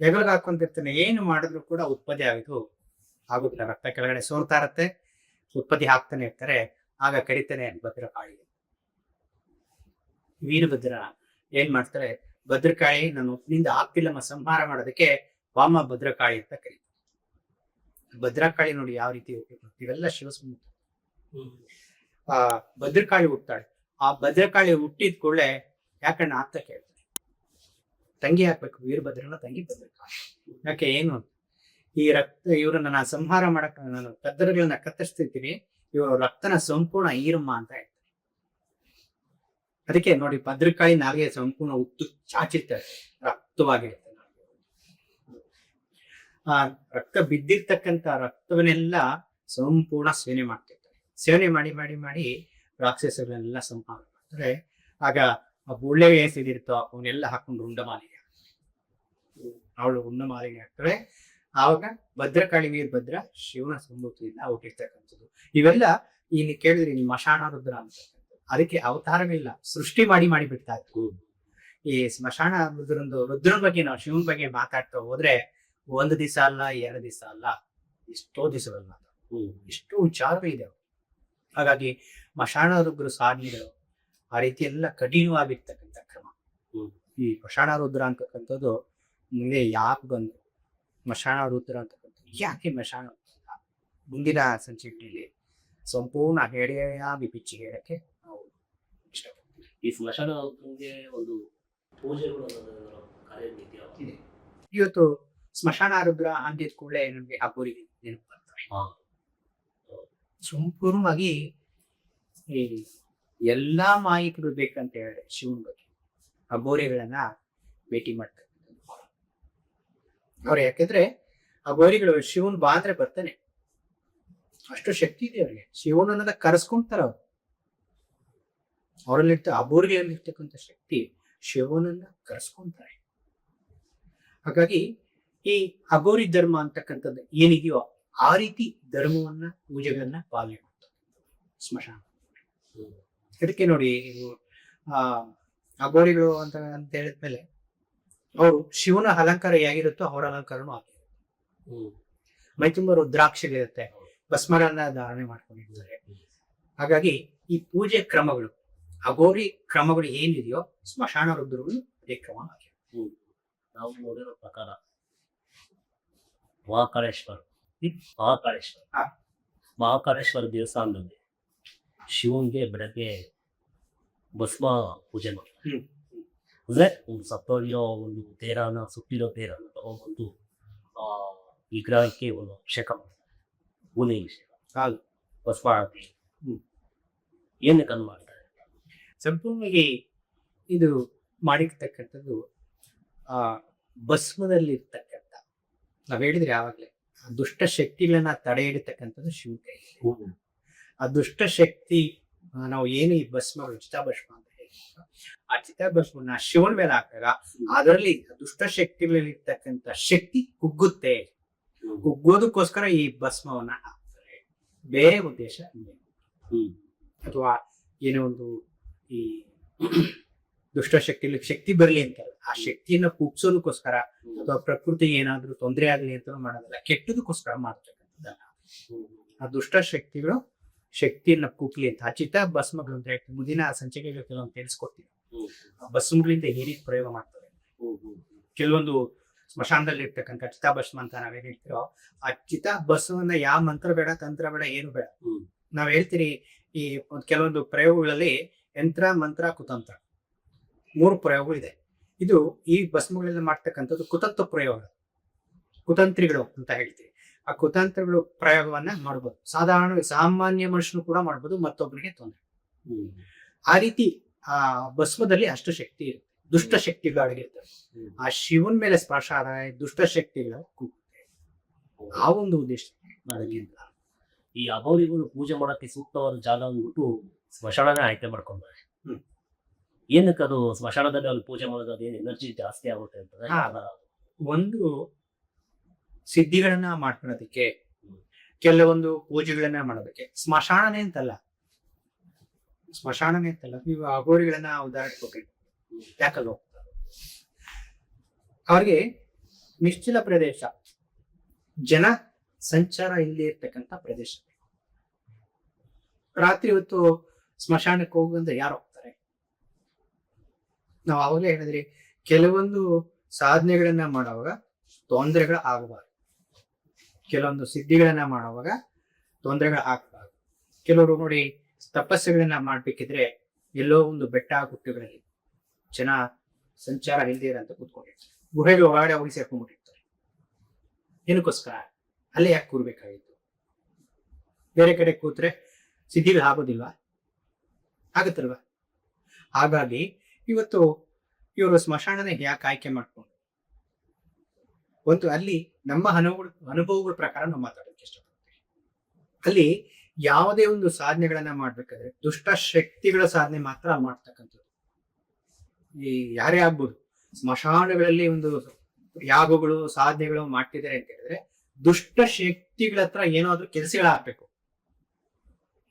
ಎಗಲ್ಗೆ ಹಾಕೊಂತಿರ್ತಾನೆ. ಏನು ಮಾಡಿದ್ರು ಕೂಡ ಉತ್ಪತ್ತಿ ಆಗುದಿಲ್ಲ. ರಕ್ತ ಕೆಳಗಡೆ ಸೋರ್ತಾ ಇರತ್ತೆ, ಉತ್ಪತ್ತಿ ಹಾಕ್ತಾನೆ ಇರ್ತಾರೆ. ಆಗ ಕರಿತಾನೆ ಭದ್ರಕಾಳಿ. ವೀರಭದ್ರ ಏನ್ ಮಾಡ್ತಾರೆ, ಭದ್ರಕಾಳಿ ನಾನು ಒಟ್ಟಿನಿಂದ ಆಗ್ತಿಲ್ಲಮ್ಮ ಸಂಹಾರ ಮಾಡೋದಕ್ಕೆ ವಾಮ ಭದ್ರಕಾಳಿ ಅಂತ ಕರೀತಾರೆ. ಭದ್ರಕಾಳಿ ನೋಡಿ ಯಾವ ರೀತಿ ಇವೆಲ್ಲ ಶಿವಸ್ಮೃತಿ. ಆ ಭದ್ರಕಾಳಿ ಹುಟ್ಟಾಳೆ. ಆ ಭದ್ರಕಾಳಿ ಹುಟ್ಟಿದ ಕೂಡಲೇ ಯಾಕಣ್ಣ ಅಂತ ಕೇಳ್ತಾರೆ. ತಂಗಿ ಹಾಕ್ಬೇಕು, ವೀರಭದ್ರನ ತಂಗಿ ಭದ್ರಕಾಳಿ. ಯಾಕೆ ಏನು, ಈ ರಕ್ತ ಇವ್ರನ್ನ ನಾನು ಸಂಹಾರ ಮಾಡಕ್ ನಾನು ಕತ್ತರಗಳನ್ನ ಕತ್ತರಿಸ್ತಿರ್ತೀನಿ, ಇವ್ರ ರಕ್ತನ ಸಂಪೂರ್ಣ ಈರಮ್ಮ ಅಂತ ಹೇಳ್ತಾರೆ. ಅದಕ್ಕೆ ನೋಡಿ ಭದ್ರಕಾಳಿ ನಾಲ್ಗೆ ಸಂಪೂರ್ಣ ಉತ್ತು ಚಾಚಿರ್ತಾರೆ, ರಕ್ತವಾಗಿರುತ್ತೆ. ಆ ರಕ್ತ ಬಿದ್ದಿರ್ತಕ್ಕಂಥ ರಕ್ತವನ್ನೆಲ್ಲ ಸಂಪೂರ್ಣ ಸೇವನೆ ಮಾಡ್ತಿರ್ತಾರೆ. ಸೇವನೆ ಮಾಡಿ ಮಾಡಿ ಮಾಡಿ ರಾಕ್ಷಸಗಳನ್ನೆಲ್ಲ ಸಂಹಾರ ಮಾಡ್ತಾರೆ. ಆಗ ಆ ಬುಳ್ಳೆ ಏನಿರುತ್ತೋ ಅವನ್ನೆಲ್ಲ ಹಾಕೊಂಡು ಉಂಡಮಾಲಿಗೆ, ಅವಳು ಉಂಡಮಾಲಿಗೆ ಹಾಕ್ತಾರೆ. ಆವಾಗ ಭದ್ರಕಾಳಿ ವೀರಭದ್ರ ಶಿವನ ಸಂಭೂತಿಯಿಂದ ಹುಟ್ಟಿರ್ತಕ್ಕಂಥದ್ದು. ಇವೆಲ್ಲ ಇಲ್ಲಿ ಕೇಳಿದ್ರಿ, ನೀವು ಮಶಾಣ ರುದ್ರ ಅಂತಕ್ಕಂಥದ್ದು. ಅದಕ್ಕೆ ಅವತಾರಗಳಿಲ್ಲ, ಸೃಷ್ಟಿ ಮಾಡಿ ಬಿಡ್ತಾ ಇತ್ತು. ಈ ಸ್ಮಶಾನ ರುದ್ರನ ಬಗ್ಗೆ ನಾವು ಶಿವನ ಬಗ್ಗೆ ಮಾತಾಡ್ತಾ ಹೋದ್ರೆ ಒಂದು ದಿವಸ ಅಲ್ಲ, 2 ದಿವಸ ಅಲ್ಲ, ಎಷ್ಟೋ ದಿವಸಗಳು ಮಾತಾಡ್ತಾರೆ. ಎಷ್ಟೋ ವಿಚಾರಗಳಿದೆ. ಹಾಗಾಗಿ ಮಶಾಣ ರುದ್ರ ಸಾಧನೆಗಳು ಆ ರೀತಿ ಎಲ್ಲ ಕಠಿಣವಾಗಿರ್ತಕ್ಕಂಥ ಕ್ರಮ. ಈ ಮಶಾಣ ರುದ್ರ ಅಂತಕ್ಕಂಥದ್ದು ಮುಂದೆ ಯಾಕೆ ಬಂದು ಮಶಾಣ ರುದ್ರ ಅಂತಕ್ಕಂಥದ್ದು ಯಾಕೆ ಮಶಾಣ ಮುಂದಿನ ಸಂಚಿಕೆಯಲ್ಲಿ ಸಂಪೂರ್ಣ ಹೇಳೆಯಾಗಿ ಬಿಚ್ಚಿ ಹೇಳಕ್ಕೆ ನಾವು ಇಷ್ಟಪಡ್ತೀವಿ. ಈ ಸ್ಮಶಾನ ಒಂದು ಪೂಜೆಗಳು ಕಾರ್ಯ ಇದೆ. ಇವತ್ತು ಸ್ಮಶಾನ ರುದ್ರ ಅಂದಿದ ಕೂಡಲೇ ನಮ್ಗೆ ಅಗೋರಿ ನೆನಪು ಬರ್ತಾರೆ. ಸಂಪೂರ್ಣವಾಗಿ ಈ ಎಲ್ಲಾ ಮಾಹಿತಿಗಳು ಬೇಕಂತ ಹೇಳಿ ಶಿವನ ಬಗ್ಗೆ ಅಗೋರಿಗಳನ್ನ ಭೇಟಿ ಮಾಡ್ತಾರೆ ಅವ್ರು. ಯಾಕೆಂದ್ರೆ ಅಗೋರಿಗಳು ಶಿವನ್ ಬಾ ಅಂದ್ರೆ ಬರ್ತಾನೆ, ಅಷ್ಟು ಶಕ್ತಿ ಇದೆ ಅವ್ರಿಗೆ. ಶಿವನನ್ನ ಕರೆಸ್ಕೊಂತಾರ ಅವ್ರು. ಅವರಲ್ಲಿರ್ತ ಅಗೋರಿಗಳಲ್ಲಿರ್ತಕ್ಕಂಥ ಶಕ್ತಿ ಶಿವನನ್ನ ಕರೆಸ್ಕೊಂತಾರೆ. ಹಾಗಾಗಿ ಈ ಅಗೋರಿ ಧರ್ಮ ಅಂತಕ್ಕಂಥದ್ದು ಏನಿದೆಯೋ ಆ ರೀತಿ ಧರ್ಮವನ್ನ ಪೂಜೆಗಳನ್ನ ಪಾಲನೆ ಮಾಡ್ತಾರೆ ಸ್ಮಶಾನ. ಅದಕ್ಕೆ ನೋಡಿ ಅಗೋರಿಗಳು ಅಂತ ಹೇಳಿದ್ಮೇಲೆ ಅವರು ಶಿವನ ಅಲಂಕಾರ ಹೇಗಿರುತ್ತೋ ಅವರ ಅಲಂಕಾರನೂ ಆಗಿರುತ್ತೆ. ಮೈ ತುಂಬ ರುದ್ರಾಕ್ಷಿಗಳಿರುತ್ತೆ, ಭಸ್ಮಗಳನ್ನ ಧಾರಣೆ ಮಾಡ್ಕೊಂಡಿರ್ತಾರೆ. ಹಾಗಾಗಿ ಈ ಪೂಜೆ ಕ್ರಮಗಳು, ಅಗೋರಿ ಕ್ರಮಗಳು ಏನಿದೆಯೋ ಸ್ಮಶಾನ ರುದ್ರಗಳು ಅದೇ ಕ್ರಮ ಆಗಿದೆ. ನಾವು ನೋಡಿರೋ ಪ್ರಕಾರ ಮಹಾಕಾಳೇಶ್ವರ ದೇವಸ್ಥಾನದಲ್ಲಿ ಶಿವನ್ಗೆ ಬೆಳಗ್ಗೆ ಭಸ್ಮ ಪೂಜೆ ಮಾಡ್ತಾರೆ. ಅಂದ್ರೆ ಒಂದು ಸತ್ತೋಗಿರೋ ಒಂದು ತೇರನ, ಸುಟ್ಟಿರೋ ತೇರನ ತಗೊಂಡ್ಬಂದು ವಿಗ್ರಹಕ್ಕೆ ಒಂದು ಅಭಿಷೇಕ ಮಾಡ್ತಾರೆ. ಭೂಮಿ ಅಭಿಷೇಕ, ಭಸ್ಮ ಆರತಿ. ಏನಕ್ಕೆ ಅನ್ ಮಾಡ್ತಾರೆ? ಸಂಪೂರ್ಣವಾಗಿ ಇದು ಮಾಡಿರ್ತಕ್ಕಂಥದ್ದು ಆ ಭಸ್ಮದಲ್ಲಿ ಇರ್ತಕ್ಕಂಥ, ನಾವ್ ಹೇಳಿದ್ರೆ ಯಾವಾಗ್ಲೇ ದುಷ್ಟ ಶಕ್ತಿಗಳನ್ನ ತಡೆ ಹಿಡಿತಕ್ಕಂಥದ್ದು ಶಿವ ಕೈ. ಆ ದುಷ್ಟ ಶಕ್ತಿ ನಾವು ಏನು ಈ ಭಸ್ಮಗಳು ಚಿತಾಭಸ್ಮ ಅಂತ ಹೇಳ್ತೀವಿ, ಆ ಚಿತಾಭಸ್ಮನ ಶಿವನ ಮೇಲೆ ಹಾಕಿದಾಗ ಅದರಲ್ಲಿ ದುಷ್ಟ ಶಕ್ತಿಗಳಲ್ಲಿ ಇರ್ತಕ್ಕಂಥ ಶಕ್ತಿ ಕುಗ್ಗುತ್ತೆ. ಕುಗ್ಗೋದಕ್ಕೋಸ್ಕರ ಈ ಭಸ್ಮವನ್ನ ಹಾಕ್ತಾರೆ, ಬೇರೆ ಉದ್ದೇಶ ಇಲ್ಲ. ಅಥವಾ ಏನೋ ಒಂದು ಈ ದುಷ್ಟ ಶಕ್ತಿಗಳಿಗೆ ಶಕ್ತಿ ಬರಲಿ ಅಂತ ಆ ಶಕ್ತಿಯನ್ನ ಕುಗ್ಸೋದಕ್ಕೋಸ್ಕರ ಅಥವಾ ಪ್ರಕೃತಿಗೆ ಏನಾದ್ರೂ ತೊಂದರೆ ಆಗ್ಲಿ ಅಂತ ಮಾಡೋದಲ್ಲ, ಕೆಟ್ಟದಕ್ಕೋಸ್ಕರ ಮಾಡ್ತಕ್ಕಂಥದ್ದಲ್ಲ. ಆ ದುಷ್ಟ ಶಕ್ತಿಗಳು ಶಕ್ತಿಯನ್ನ ಕುಗ್ಲಿ ಅಂತ ಆ ಚಿತಾ ಭಸ್ಮಗಳು ಅಂತ ಹೇಳ್ತೀವಿ. ಮುಂದಿನ ಸಂಚಿಕೆಗಳು ಕೆಲವೊಂದು ತಿಳಿಸ್ಕೊಡ್ತೀವಿ. ಭಸ್ಮಗಳಿಂದ ಈ ರೀತಿ ಪ್ರಯೋಗ ಮಾಡ್ತಾರೆ. ಕೆಲವೊಂದು ಸ್ಮಶಾನದಲ್ಲಿ ಇರ್ತಕ್ಕಂಥ ಚಿತಾಭಸ್ಮ ಅಂತ ನಾವೇನ್ ಹೇಳ್ತೀರೋ, ಆ ಚಿತಾಭಸ್ಮವನ್ನ ಯಾವ ಮಂತ್ರ ಬೇಡ, ತಂತ್ರ ಬೇಡ, ಏನು ಬೇಡ. ನಾವ್ ಹೇಳ್ತೀರಿ ಈ ಕೆಲವೊಂದು ಪ್ರಯೋಗಗಳಲ್ಲಿ ಯಂತ್ರ, ಮಂತ್ರ, ಕುತಂತ್ರ 3 ಪ್ರಯೋಗಗಳಿದೆ. ಇದು ಈ ಭಸ್ಮಗಳಿಂದ ಮಾಡ್ತಕ್ಕಂಥದ್ದು ಕುತಂತ್ರ ಪ್ರಯೋಗ, ಕುತಂತ್ರಿಗಳು ಅಂತ ಹೇಳ್ತೀವಿ. ಆ ಕುತಂತ್ರಗಳು ಪ್ರಯೋಗವನ್ನ ಮಾಡ್ಬೋದು. ಸಾಮಾನ್ಯ ಮನುಷ್ಯನು ಕೂಡ ಮಾಡ್ಬೋದು, ಮತ್ತೊಬ್ಬರಿಗೆ ತೊಂದರೆ. ಆ ರೀತಿ ಆ ಭಸ್ಮದಲ್ಲಿ ಅಷ್ಟು ಶಕ್ತಿ ಇರುತ್ತೆ. ದುಷ್ಟ ಶಕ್ತಿಗಳು ಅಡಗಿರ್ತವೆ. ಆ ಶಿವನ್ ಮೇಲೆ ಸ್ಪರ್ಶ ಆದ ದುಷ್ಟ ಶಕ್ತಿಗಳು ಕೂಗುತ್ತೆ. ಆ ಒಂದು ಉದ್ದೇಶ ಅದಕ್ಕಿಂತ ಈ ಅಘೋರಿಗಳು ಪೂಜೆ ಮಾಡಕ್ಕೆ ಸೂಕ್ತವಾದ ಜಾಗ ಅಂದ್ಬಿಟ್ಟು ಸ್ಮಶಾನನೇ ಆಯ್ಕೆ ಮಾಡ್ಕೊಂಡ್ರೆ, ಏನಕ್ಕೆ ಅದು ಸ್ಮಶಾನದಲ್ಲಿ ಅಲ್ಲಿ ಪೂಜೆ ಮಾಡೋದು ಅದೇನು ಎನರ್ಜಿ ಜಾಸ್ತಿ ಆಗುತ್ತೆ ಅಂತ? ಒಂದು ಸಿದ್ಧಿಗಳನ್ನ ಮಾಡ್ಕೊಳ್ಳೋದಕ್ಕೆ, ಕೆಲವೊಂದು ಪೂಜೆಗಳನ್ನ ಮಾಡೋದಕ್ಕೆ ಸ್ಮಶಾನನೇ ಅಂತಲ್ಲ. ನೀವು ಅಘೋರಿಗಳನ್ನ ಉದಾಹರಣೆ ಕೊಟ್ಟಿ ಯಾಕಲ್ಲ ಹೋಗ್ತಾರೆ. ಅವ್ರಿಗೆ ನಿಶ್ಚಲ ಪ್ರದೇಶ, ಜನ ಸಂಚಾರ ಇಲ್ಲದೆ ಇರ್ತಕ್ಕಂಥ ಪ್ರದೇಶ. ರಾತ್ರಿ ಹೊತ್ತು ಸ್ಮಶಾನಕ್ಕೆ ಹೋಗುವಂದ್ರೆ ಯಾರು ಹೋಗ್ತಾರೆ? ನಾವು ಅವಾಗಲೇ ಹೇಳಿದ್ರಿ, ಕೆಲವೊಂದು ಸಾಧನೆಗಳನ್ನ ಮಾಡುವಾಗ ತೊಂದರೆಗಳು ಆಗಬಾರ್ದು, ಕೆಲವೊಂದು ಸಿದ್ಧಿಗಳನ್ನ ಮಾಡುವಾಗ ತೊಂದರೆಗಳು ಆಗಬಾರ್ದು. ಕೆಲವರು ನೋಡಿ ತಪಸ್ಸುಗಳನ್ನ ಮಾಡ್ಬೇಕಿದ್ರೆ ಎಲ್ಲೋ ಒಂದು ಬೆಟ್ಟ ಗುಡ್ಡಗಳಲ್ಲಿ ಜನ ಸಂಚಾರ ಇಲ್ದಿರ ಅಂತ ಕೂತ್ಕೊಂಡಿರ್ತಾರೆ. ಗುಹೆಗೆ ಒಳಗಡೆ ಹೋಗಿ ಸೇರ್ಕೊಂಡ್ಬಿಟ್ಟಿರ್ತಾರೆ. ಏನಕ್ಕೋಸ್ಕರ? ಅಲ್ಲೇ ಯಾಕೆ ಕೂರ್ಬೇಕಾಗಿತ್ತು? ಬೇರೆ ಕಡೆ ಕೂತ್ರೆ ಸಿದ್ಧಿಗಳು ಆಗೋದಿಲ್ವಾ? ಆಗತ್ತಲ್ವಾ? ಹಾಗಾಗಿ ಇವತ್ತು ಇವರು ಸ್ಮಶಾನನೇ ಯಾಕೆ ಆಯ್ಕೆ ಮಾಡ್ಕೊಂಡು, ಒಂದು ಅಲ್ಲಿ ನಮ್ಮ ಅನುಭವಗಳ ಪ್ರಕಾರ ನಾವು ಮಾತಾಡೋಕೆ ಇಷ್ಟಪಡ್ತೀವಿ. ಅಲ್ಲಿ ಯಾವುದೇ ಒಂದು ಸಾಧನೆಗಳನ್ನ ಮಾಡ್ಬೇಕಾದ್ರೆ ದುಷ್ಟ ಶಕ್ತಿಗಳ ಸಾಧನೆ ಮಾತ್ರ ಮಾಡ್ತಕ್ಕಂಥದ್ದು. ಈ ಯಾರೇ ಆಗ್ಬೋದು, ಸ್ಮಶಾನಗಳಲ್ಲಿ ಒಂದು ಯಾಗಗಳು ಸಾಧನೆಗಳು ಮಾಡ್ತಿದ್ದಾರೆ ಅಂತ ಹೇಳಿದ್ರೆ ದುಷ್ಟ ಶಕ್ತಿಗಳ ಹತ್ರ ಏನಾದ್ರೂ ಕೆಲಸಗಳಾಗ್ಬೇಕು,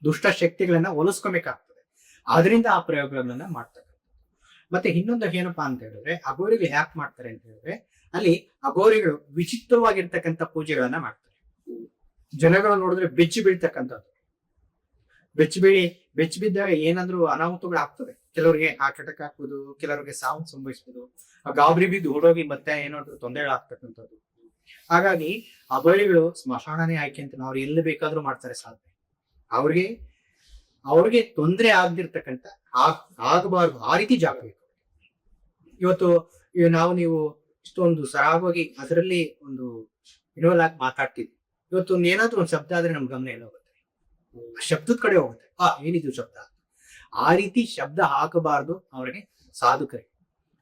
ದುಷ್ಟ ಶಕ್ತಿಗಳನ್ನ ಒಲಿಸ್ಕೊಬೇಕಾಗ್ತದೆ. ಆದ್ರಿಂದ ಆ ಪ್ರಯೋಗಗಳನ್ನ ಮಾಡ್ತಕ್ಕಂಥದ್ದು. ಮತ್ತೆ ಇನ್ನೊಂದು ಏನಪ್ಪಾ ಅಂತ ಹೇಳಿದ್ರೆ, ಅಘೋರಿಗಳು ಯಾಕೆ ಮಾಡ್ತಾರೆ ಅಂತ ಹೇಳಿದ್ರೆ, ಅಲ್ಲಿ ಅಘೋರಿಗಳು ವಿಚಿತ್ರವಾಗಿರ್ತಕ್ಕಂಥ ಪೂಜೆಗಳನ್ನ ಮಾಡ್ತಾರೆ. ಜನಗಳು ನೋಡಿದ್ರೆ ಬೆಚ್ಚಿ ಬೀಳ್ತಕ್ಕಂಥದ್ದು. ಬೆಚ್ಚಿ ಬಿದ್ದಾಗ ಏನಾದ್ರೂ ಅನಾಹುತಗಳು ಆಗ್ತದೆ. ಕೆಲವರಿಗೆ ಹಾರ್ಟ್ ಅಟ್ಯಾಕ್ ಆಗ್ಬೋದು, ಕೆಲವರಿಗೆ ಸಾವು ಸಂಭವಿಸ್ಬೋದು, ಗಾಬರಿ ಬಿದ್ದು ಓಡೋಗಿ ಮತ್ತೆ ಏನಾದ್ರು ತೊಂದರೆಗಳಾಗ್ತಕ್ಕಂಥದ್ದು. ಹಾಗಾಗಿ ಅಘೋರಿಗಳು ಸ್ಮಶಾನನೇ ಆಯ್ಕೆ ಅಂತ ಅವ್ರು ಎಲ್ಲಿ ಬೇಕಾದ್ರೂ ಮಾಡ್ತಾರೆ ಸಾಧನೆ. ಅವ್ರಿಗೆ ತೊಂದರೆ ಆಗದಿರ್ತಕ್ಕಂಥ, ಆಗಬಾರ್ದು ಆ ರೀತಿ ಜಾಗ ಬೇಕು. ಇವತ್ತು ನೀವು ಇಷ್ಟೊಂದು ಸರಾಗವಾಗಿ ಅದರಲ್ಲಿ ಒಂದು ಇನ್ವಾಲ್ವ್ ಆಗಿ ಮಾತಾಡ್ತಿದ್ವಿ. ಇವತ್ತು ಏನಾದ್ರೂ ಒಂದು ಶಬ್ದ ಆದ್ರೆ ನಮ್ ಗಮನ ಎಲ್ಲ ಹೋಗುತ್ತೆ, ಶಬ್ದದ ಕಡೆ ಹೋಗುತ್ತೆ. ಏನಿದು ಶಬ್ದ? ಆ ರೀತಿ ಶಬ್ದ ಹಾಕಬಾರ್ದು ಅವ್ರಿಗೆ, ಸಾಧುಕರಿಗೆ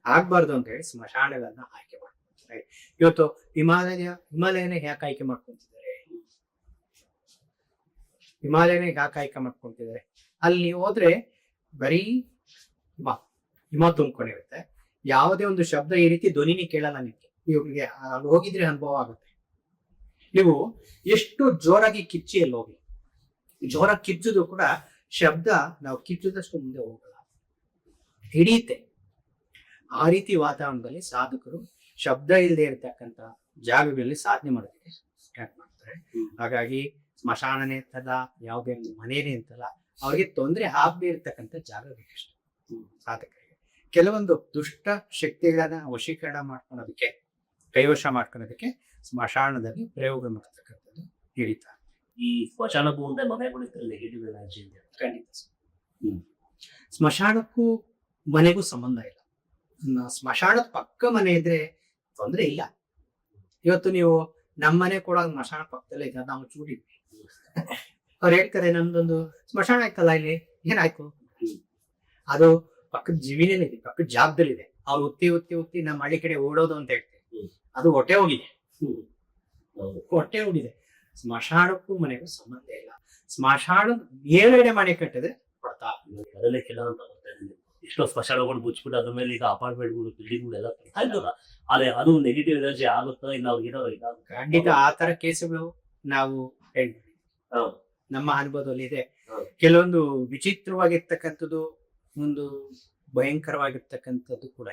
ಆಗ್ಬಾರ್ದು ಅಂತ ಹೇಳಿ ಸ್ಮಶಾನಗಳನ್ನ ಆಯ್ಕೆ ಮಾಡ್ಕೊಂತಾರೆ. ಇವತ್ತು ಹಿಮಾಲಯನ ಯಾಕೆ ಆಯ್ಕೆ ಮಾಡ್ಕೊಂತಿದ್ದಾರೆ? ಯಾಕೆ ಆಯ್ಕೆ ಮಾಡ್ಕೊಂತಿದ್ದಾರೆ? ಅಲ್ಲಿ ಹೋದ್ರೆ ಬರೀ ಹಿಮ ತುಂಬ್ಕೊಂಡಿರುತ್ತೆ. ಯಾವುದೇ ಒಂದು ಶಬ್ದ ಈ ರೀತಿ ಧ್ವನಿನೇ ಕೇಳಲ್ಲ ನಿಮ್ಗೆ. ಇವ್ರಿಗೆ ಅಲ್ಲಿ ಹೋಗಿದ್ರೆ ಅನುಭವ ಆಗುತ್ತೆ. ನೀವು ಎಷ್ಟು ಜೋರಾಗಿ ಕಿಚ್ಚಿ ಅಲ್ಲಿ ಹೋಗಿ, ಜೋರಾಗಿ ಕಿಚ್ಚುದು ಕೂಡ ಶಬ್ದ ನಾವು ಕಿಚ್ಚುದಷ್ಟು ಮುಂದೆ ಹೋಗಲ್ಲ, ಹಿಡಿಯುತ್ತೆ. ಆ ರೀತಿ ವಾತಾವರಣದಲ್ಲಿ ಸಾಧಕರು ಶಬ್ದ ಇಲ್ಲದೆ ಇರತಕ್ಕಂತ ಜಾಗಗಳಲ್ಲಿ ಸಾಧನೆ ಮಾಡೋದಕ್ಕೆ ಸ್ಟಾರ್ಟ್ ಮಾಡ್ತಾರೆ. ಹಾಗಾಗಿ ಸ್ಮಶಾನನೇ ಅಂತಲ್ಲ, ಯಾವುದೇ ಮನೇನೆ ಅಂತಲ್ಲ, ಅವ್ರಿಗೆ ತೊಂದರೆ ಆಗದೆ ಇರತಕ್ಕಂಥ ಜಾಗ ಬೇಕಷ್ಟು ಸಾಧಕರಿಗೆ. ಕೆಲವೊಂದು ದುಷ್ಟ ಶಕ್ತಿಗಳನ್ನ ವಶೀಕರಣ ಮಾಡ್ಕೊಳೋದಕ್ಕೆ, ಕೈವಶ ಮಾಡ್ಕೊಳೋದಕ್ಕೆ ಸ್ಮಶಾನದಲ್ಲಿ ಪ್ರಯೋಗ ಮಾಡ್ತಕ್ಕಂಥದ್ದು ಹಿಡಿತ. ಈ ಸ್ಮಶಾನಕ್ಕೂ ಮುಂದೆ ಮನೆಗಳಿರ್ತಲ್ಲ, ಖಂಡಿತ ಸ್ಮಶಾನಕ್ಕೂ ಮನೆಗೂ ಸಂಬಂಧ ಇಲ್ಲ. ಸ್ಮಶಾನದ ಪಕ್ಕ ಮನೆ ಇದ್ರೆ ತೊಂದ್ರೆ ಇಲ್ಲ. ಇವತ್ತು ನೀವು ನಮ್ಮ ಮನೆ ಕೂಡ ಸ್ಮಶಾನ ಪಕ್ಕದಲ್ಲೇ ಇದೆ, ನಾವು ಚೂಡಿದ್ವಿ. ಅವ್ರು ಹೇಳ್ತಾರೆ ನಮ್ದೊಂದು ಸ್ಮಶಾನ ಆಯ್ತಲ್ಲ, ಇಲ್ಲಿ ಏನಾಯ್ತು? ಅದು ಪಕ್ಕದ ಜಮೀನಲ್ಲಿದೆ, ಪಕ್ಕದ ಜಾಗದಲ್ಲಿದೆ. ಅವ್ರು ಒತ್ತಿ ನಮ್ಮ ಹಳ್ಳಿ ಕಡೆ ಓಡೋದು ಅಂತ ಹೇಳ್ತೀವಿ. ಅದು ಹೊಟ್ಟೆ ಹೋಗಿದೆ. ಹೊಟ್ಟೆ ಹೋಗಿದೆ. ಸ್ಮಶಾನಕ್ಕೂ ಮನೆಗೂ ಸಂಬಂಧ ಇಲ್ಲ. ಸ್ಮಶಾನ ಏಳೆಡೆ ಮನೆ ಕಟ್ಟಿದ್ರೆ ಕೊಡ್ತಾ. ಅದರಲ್ಲೇ ಕೆಲವೊಂದು ಎಷ್ಟೋ ಸ್ಮಶಾನಗಳು ಮುಚ್ಚಿಬಿಟ್ಟು ಅದ್ರ ಮೇಲೆ ಈಗ ಅಪಾರ್ಟ್ಮೆಂಟ್ಗಳು ಬಿಲ್ಡಿಂಗ್ಗಳು ಎಲ್ಲ ಕಟ್ತಾ ಇದ್ದಲ್ಲ. ಆದ್ರೆ ಅದು ನೆಗೆಟಿವ್ ಎನರ್ಜಿ ಆಗುತ್ತಾ ಇಲ್ಲ ಅವ್ರಿಗೇನೋ ಇಲ್ಲ. ಖಂಡಿತ ಆ ತರ ಕೇಸುಗಳು ನಾವು ಹೇಳ್ತೀವಿ. ಹೌದು. ನಮ್ಮ ಅನುಭವದಲ್ಲಿ ಇದೆ. ಹೌದು. ಕೆಲವೊಂದು ವಿಚಿತ್ರವಾಗಿರ್ತಕ್ಕಂಥದ್ದು, ಒಂದು ಭಯಂಕರವಾಗಿರ್ತಕ್ಕಂಥದ್ದು ಕೂಡ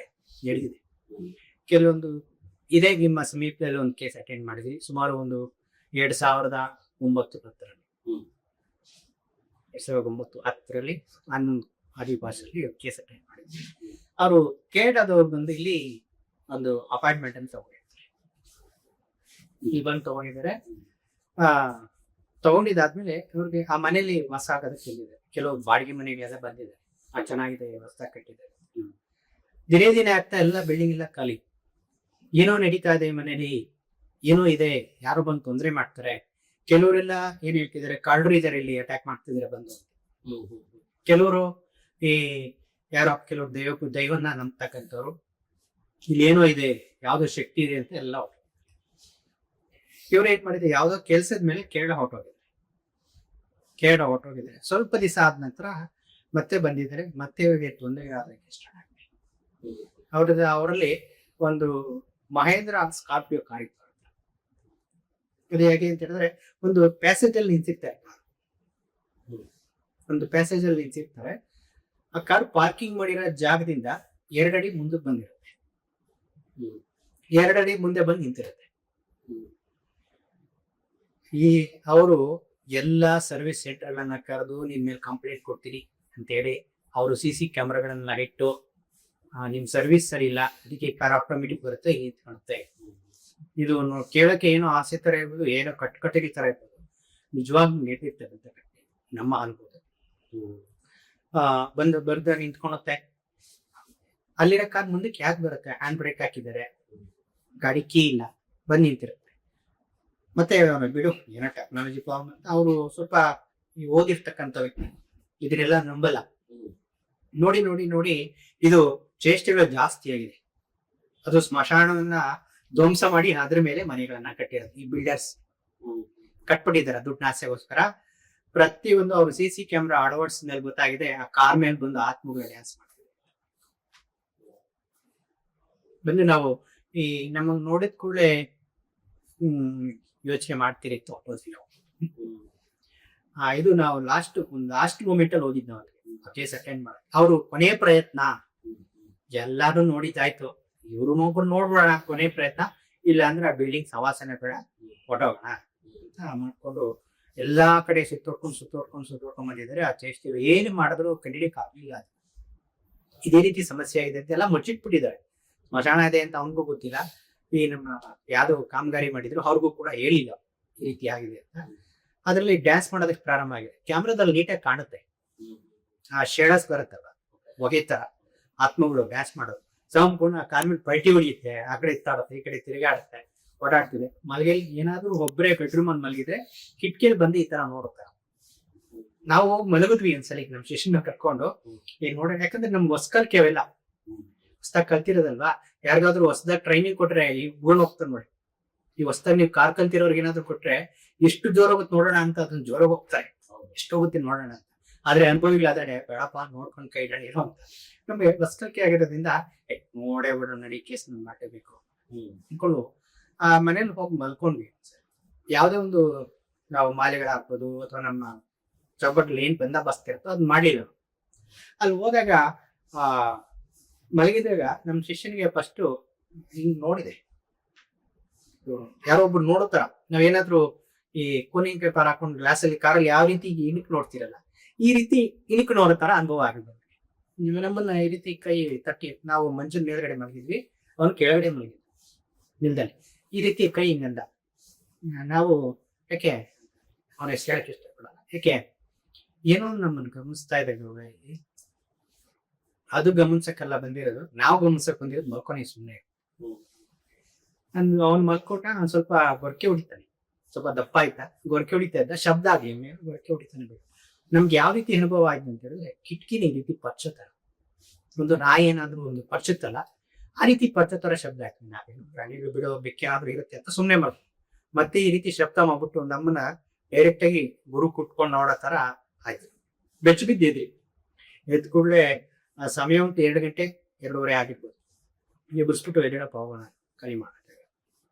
ನಡೆದಿದೆ. ಕೆಲವೊಂದು ಇದೇ ನಿಮ್ಮ ಸಮೀಪದಲ್ಲಿ ಒಂದು ಕೇಸ್ ಅಟೆಂಡ್ ಮಾಡಿದ್ವಿ. ಸುಮಾರು ಒಂದು 2009-10 2009-10 ಹನ್ನೊಂದು ಆದಿವಾಸಲ್ಲಿ ಕೇಸ್ ಅಟೆಂಡ್ ಮಾಡಿದ್ವಿ. ಅವರು ಕೇರಳದವ್ರು ಬಂದು ಇಲ್ಲಿ ಒಂದು ಅಪಾರ್ಟ್ಮೆಂಟ್ ಅಂತ ತಗೊಂಡಿರ್ತಾರೆ. ಇಲ್ಲಿ ಬಂದು ತಗೊಂಡಿದ್ದಾರೆ. ತಗೊಂಡಿದ್ದಾದ್ಮೇಲೆ ಅವ್ರಿಗೆ ಆ ಮನೇಲಿ ವಾಸ ಆಗೋದಕ್ಕೆ ಇಲ್ಲಿದೆ. ಕೆಲವು ಬಾಡಿಗೆ ಮನೆಗೆಲ್ಲ ಬಂದಿದೆ. ಚೆನ್ನಾಗಿದೆ, ವ್ಯವಸ್ಥೆ ಕಟ್ಟಿದ್ದಾರೆ. ದಿನೇ ದಿನೇ ಆಗ್ತಾ ಎಲ್ಲ ಬಿಲ್ಡಿಂಗ್ ಎಲ್ಲ ಖಾಲಿ. ಏನೋ ನಡೀತಾ ಇದೆ ಮನೇಲಿ, ಏನೋ ಇದೆ, ಯಾರೋ ಬಂದು ತೊಂದರೆ ಮಾಡ್ತಾರೆ. ಕೆಲವರೆಲ್ಲ ಏನ್ ಹೇಳ್ತಿದ್ದಾರೆ, ಕಳ್ಳರು ಇದಾರೆ ಇಲ್ಲಿ, ಅಟ್ಯಾಕ್ ಮಾಡ್ತಿದ್ದಾರೆ ಬಂದು. ಕೆಲವರು ಈ ಯಾರೋ ಕೆಲವರು ದೈವನ್ನ ನಂಬ್ತಕ್ಕಂಥವ್ರು, ಇಲ್ಲಿ ಏನೋ ಇದೆ, ಯಾವ್ದೋ ಶಕ್ತಿ ಇದೆ ಅಂತ ಎಲ್ಲ ಇವ್ರು ಏನ್ ಮಾಡಿದ್ರೆ, ಯಾವ್ದೋ ಕೆಲ್ಸದ ಮೇಲೆ ಕೇರಳ ಹೊರಟೋಗಿದ್ದಾರೆ. ಸ್ವಲ್ಪ ದಿವಸ ಆದ ನಂತರ ಮತ್ತೆ ಬಂದಿದ್ದಾರೆ. ಮತ್ತೆ ಇವ್ರಿಗೆ ತೊಂದರೆ ಆಗೋದಕ್ಕೆ ಸ್ಟಾರ್ಟ್ ಆಗಿದೆ. ಅವರಲ್ಲಿ ಒಂದು ಮಹೇಂದ್ರ ಸ್ಕಾರ್ಪಿಯೋ ಕಾರ್ ಇತ್ತು. ಅದು ಹೇಗೆ ಅಂತ ಹೇಳಿದ್ರೆ, ಒಂದು ಪ್ಯಾಸೇಜ್ ಅಲ್ಲಿ ನಿಂತಿರ್ತಾರೆ. ಆ ಕಾರ್ ಪಾರ್ಕಿಂಗ್ ಮಾಡಿರೋ ಜಾಗದಿಂದ 2 ಅಡಿ ಮುಂದಕ್ಕೆ ಬಂದಿರುತ್ತೆ. 2 ಅಡಿ ಮುಂದೆ ಬಂದು ನಿಂತಿರುತ್ತೆ. ಈ ಅವರು ಎಲ್ಲಾ ಸರ್ವಿಸ್ ಸೆಂಟರ್ ಗಳನ್ನ ಕರೆದು ನಿಮ್ ಮೇಲೆ ಕಂಪ್ಲೇಂಟ್ ಕೊಡ್ತೀರಿ ಅಂತ ಹೇಳಿ ಅವರು CC ಕ್ಯಾಮ್ರಾಗಳನ್ನ ಇಟ್ಟು, ನಿಮ್ ಸರ್ವಿಸ್ ಸರಿ ಇಲ್ಲ, ಅದಕ್ಕೆ ಕಾರ್ ಆಟೋಮೆಟಿಕ್ ಬರುತ್ತೆ, ಕಾಣುತ್ತೆ. ಇದು ಕೇಳಕ್ಕೆ ಏನೋ ಆಸೆ ತರ ಇರ್ಬೋದು, ಏನೋ ಕಟ್ಟಕಟ್ಟಿಗೆ ತರ ಇರ್ಬೋದು, ನಿಜವಾಗ್ಲೂ ನೆಟ್ಟಿರ್ತಕ್ಕಂಥ ನಮ್ಮ ಅನುಭವ. ಬರ್ದ ನಿಂತ್ಕೊಳುತ್ತೆ. ಅಲ್ಲಿರೋ ಕಾರ್ ಮುಂದಕ್ಕೆ ಯಾಕೆ ಬರುತ್ತೆ? ಹ್ಯಾಂಡ್ ಬ್ರೇಕ್ ಹಾಕಿದ್ದಾರೆ, ಗಾಡಿ ಕೀ ಇಲ್ಲ, ಬಂದ್ ನಿಂತಿರುತ್ತೆ. ಮತ್ತೆ ಬಿಡು, ಏನೋ ಟೆಕ್ನಾಲಜಿ ಪ್ರಾಬ್ಲಮ್ ಅಂತ ಅವರು ಸ್ವಲ್ಪ ಓದಿರ್ತಕ್ಕಂಥ ವ್ಯಕ್ತಿ ಇದನ್ನೆಲ್ಲ ನಂಬಲ್ಲ. ನೋಡಿ ಇದು ಚೇಷ್ಟೆಗಳು ಜಾಸ್ತಿ ಆಗಿದೆ. ಅದು ಸ್ಮಶಾನವನ್ನ ಧ್ವಂಸ ಮಾಡಿ ಅದ್ರ ಮೇಲೆ ಮನೆಗಳನ್ನ ಕಟ್ಟಿರೋದು ಈ ಬಿಲ್ಡರ್ಸ್ ಕಟ್ಬಿಟ್ಟಿದ್ದಾರೆ ದುಡ್ಡು ಆಸೆಗೋಸ್ಕರ. ಪ್ರತಿಯೊಂದು ಅವರು CC ಕ್ಯಾಮ್ರಾ ಅಳವಡಿಸ್ ಮೇಲೆ ಗೊತ್ತಾಗಿದೆ, ಆ ಕಾರ್ ಮೇಲೆ ಬಂದು ಆತ್ಮಗಳು ಡ್ಯಾನ್ಸ್ ಮಾಡ್ತಿದೆ. ಬಂದು ನಾವು ಈ ನಮಗ್ ನೋಡಿದ ಕೂಡಲೇ ಯೋಚನೆ ಮಾಡ್ತೀರಿ ಇದು ನಾವು ಲಾಸ್ಟ್ ಮೂಮೆಂಟ್ ಅಲ್ಲಿ ಹೋಗಿದ್ ನಾವು ಕೇಸ್ ಅಟೆಂಡ್ ಮಾಡಿ. ಅವರು ಕೊನೆ ಪ್ರಯತ್ನ ಎಲ್ಲಾರು ನೋಡಿದ್ದಾಯ್ತು, ಇವ್ರು ನೋಡ್ಬಿಡೋಣ, ಕೊನೆ ಪ್ರಯತ್ನ ಇಲ್ಲ ಅಂದ್ರೆ ಆ ಬಿಲ್ಡಿಂಗ್ ಸವಾಸನೆ ಬೇಡ, ಹೊಟ್ಟೋಗೋಣ ಅಂತ ಮಾಡ್ಕೊಂಡು ಎಲ್ಲಾ ಕಡೆ ಸುತ್ತೋಡ್ಕೊಂಡು ಬಂದಿದ್ದಾರೆ. ಆ ಚೇಷ್ಟೆ ಏನು ಮಾಡಿದ್ರು ಕಂಡಿಡಿಯಕ್ ಆಗ್ಲಿಲ್ಲ. ಇದೇ ರೀತಿ ಸಮಸ್ಯೆ ಆಗಿದೆ ಅಂತ ಎಲ್ಲ ಮುಚ್ಚಿಟ್ಬಿಟ್ಟಿದ್ದಾರೆ. ಸ್ಮಶಾನ ಇದೆ ಅಂತ ಅವನಿಗೂ ಗೊತ್ತಿಲ್ಲ. ಈ ನಮ್ಮ ಯಾವ್ದೋ ಕಾಮಗಾರಿ ಮಾಡಿದ್ರು ಅವ್ರಿಗೂ ಕೂಡ ಹೇಳಿಲ್ಲ ಈ ರೀತಿ ಆಗಿದೆ ಅಂತ. ಅದ್ರಲ್ಲಿ ಡ್ಯಾನ್ಸ್ ಮಾಡೋದಕ್ಕೆ ಪ್ರಾರಂಭ ಆಗಿದೆ. ಕ್ಯಾಮ್ರಾದಲ್ಲಿ ನೀಟಾಗಿ ಕಾಣುತ್ತೆ, ಆ ಶೇಡಸ್ ಬರುತ್ತಲ್ಲ ಹೊಗೆ ತರ, ಆತ್ಮಗಳು ಡ್ಯಾನ್ಸ್ ಮಾಡೋದು. ಸಂಪೂರ್ಣ ಕಾಲ್ ಮೇಲೆ ಪಲ್ಟಿ ಹೊಡಿಯುತ್ತೆ, ಆ ಕಡೆ ಎತ್ತಾಡುತ್ತೆ, ಈ ಕಡೆ ತಿರುಗಾಡುತ್ತೆ, ಓಡಾಡ್ತಿದೆ. ಮಲಗೇಲಿ ಏನಾದ್ರು ಒಬ್ಬರೇ ಬೆಡ್ರೂಮ್ ಅಲ್ಲಿ ಮಲಗಿದ್ರೆ ಕಿಟಕಿಯಲ್ಲಿ ಬಂದು ಈ ತರ ನೋಡುತ್ತೆ. ನಾವು ಮಲಗಿದ್ವಿ ಒಂದ್ಸಲಿ ನಮ್ ಶಿಷ್ಯನ ಕರ್ಕೊಂಡು ಏನ್ ನೋಡೋಣ, ಯಾಕಂದ್ರೆ ನಮ್ಗೆ ಹೊಸ್ಕಲ್ಕೆ ಅವೆಲ್ಲ ಹೊಸ್ದಾಗ್ ಕಲ್ತಿರೋದಲ್ವಾ. ಯಾರಿಗಾದ್ರೂ ಹೊಸದಾಗಿ ಟ್ರೈನಿಂಗ್ ಕೊಟ್ರೆ ಈ ಊರ್ ಹೋಗ್ತಾರೆ ನೋಡಿ. ಈ ಹೊಸದಾಗಿ ನೀವು ಕಾರ್ ಕಲ್ತಿರೋರ್ಗೆ ಏನಾದ್ರು ಕೊಟ್ರೆ ಎಷ್ಟು ಜೋರ ಹೋಗುತ್ತೆ ನೋಡೋಣ ಅಂತ, ಅದನ್ನ ಜೋರ ಹೋಗ್ತಾರೆ, ಎಷ್ಟು ಹೋಗುತ್ತೆ ನೋಡೋಣ ಅಂತ. ಆದ್ರೆ ಅನುಭವಿಗಳಾದ್ರೆ ಬೇಡಪ್ಪ ನೋಡ್ಕೊಂಡು ಕೈ ಇಡೋ ಅಂತ. ನಮ್ಗೆ ಹೊಸ್ಕಲ್ಕೆ ಆಗಿರೋದ್ರಿಂದ ನೋಡೇ ಬಿಡೋ ನಡಿ ಕೇಸ್ ಮಾಡಬೇಕು ಅನ್ಕೊಂಡು ಆ ಮನೇಲಿ ಹೋಗಿ ಮಲ್ಕೊಂಡ್ವಿ. ಯಾವ್ದೇ ಒಂದು ನಾವು ಮಾಲೆಗಳಾಗ್ಬೋದು ಅಥವಾ ನಮ್ಮ ಚೌಕಟ್ಟಲ್ಲಿ ಏನ್ ಬಂದೋಬಸ್ತ್ ಇರುತ್ತೋ ಅದ್ ಮಾಡಿಲ್ಲ. ಅಲ್ಲಿ ಹೋದಾಗ ಮಲಗಿದಾಗ ನಮ್ ಶಿಷ್ಯನಿಗೆ ಫಸ್ಟ್ ಹಿಂಗ್ ನೋಡಿದೆ, ಯಾರೋ ಒಬ್ರು ನೋಡುತ್ತಾರ. ನಾವೇನಾದ್ರು ಈ ಕೂಲಿಂಗ್ ಪೇಪರ್ ಹಾಕೊಂಡು ಗ್ಲಾಸಲ್ಲಿ ಕಾರಲ್ಲಿ ಯಾವ ರೀತಿ ಇಣುಕ್ ನೋಡ್ತಿರಲ್ಲ, ಈ ರೀತಿ ಇಣುಕು ನೋಡೋ ತರ ಅನುಭವ ಆಗಿದೆ. ನೀವು ನಮ್ಮನ್ನ ಈ ರೀತಿ ಕೈ ತಟ್ಟಿ, ನಾವು ಮಂಚದ ಮೇಲ್ಗಡೆ ಮಲಗಿದ್ವಿ, ಅವನು ಕೆಳಗಡೆ ಮಲಗಿದ್ವಿ ನಿಲ್ದಲ್ಲಿ, ಈ ರೀತಿ ಕೈ ಹಿಂಗಂದ. ನಾವು ಯಾಕೆ ಅವನ ಹೆಸರು ಹೇಳಕ್ ಇಷ್ಟಪಡಲ್ಲ, ಯಾಕೆ ಏನೋ ನಮ್ಮನ್ನು ಗಮನಿಸ್ತಾ ಇದ್ದಾಗ ಅದು ಗಮನಿಸಕ್ಕೆಲ್ಲ ಬಂದಿರೋದು, ನಾವು ಗಮನಿಸಕ್ ಬಂದಿರೋದು ಮಲ್ಕೊನಿ ಸುಮ್ಮನೆ. ಅವ್ನು ಮಲ್ಕೊಟ್ಟ, ನಾನು ಸ್ವಲ್ಪ ಗೊರಕೆ ಹೊಡಿತಾನೆ, ಸ್ವಲ್ಪ ದಪ್ಪ ಆಯ್ತಾ, ಗೊರಕೆ ಹೊಡಿತಾ ಇದ್ದ, ಶಬ್ದ ಆಗ್ಲಿ ಮೇಲೆ ಗೊರಕೆ ಹೊಡಿತಾನೆ. ನಮ್ಗೆ ಯಾವ ರೀತಿ ಅನುಭವ ಆಯ್ತು ಅಂತ ಹೇಳಿದ್ರೆ ಕಿಟಕಿನ ಈ ರೀತಿ ಪರ್ಚ ತರ ಒಂದು ನಾಯಿ ಏನಾದ್ರೂ ಒಂದು ಪರ್ಚುತ್ತಲ್ಲ ಆ ರೀತಿ ಪರ್ಚ ತರ ಶಬ್ದ ಆಗ್ತದೆ. ನಾವೇನು ಪ್ರಾಣಿಗಳು ಬಿಡೋ ಬೆಕ್ಕೆ ಆದ್ರೂ ಇರುತ್ತೆ ಅಂತ ಸುಮ್ಮನೆ ಮಾಡ್ತೀವಿ. ಮತ್ತೆ ಈ ರೀತಿ ಶಬ್ದ ಮಾಡ್ಬಿಟ್ಟು ನಮ್ಮನ್ನ ಡೈರೆಕ್ಟ್ ಆಗಿ ಗುರು ಕುಟ್ಕೊಂಡು ನೋಡೋ ತರ ಆಯ್ತು. ಬೆಚ್ಚ ಬಿದ್ದಿದ್ರಿ ಎದ್ ಕೂಡಲೇ ಸಮಯ ಉಂಟು 2 ಗಂಟೆ 2:30 ಆಗಿರ್ಬೋದು. ಎಬ್ಬಿಸ್ಬಿಟ್ಟು ಎದ್ದೇಳಪ್ಪ ಹೋಗೋಣ ಕಲಿ ಮಾಡುತ್ತೆ.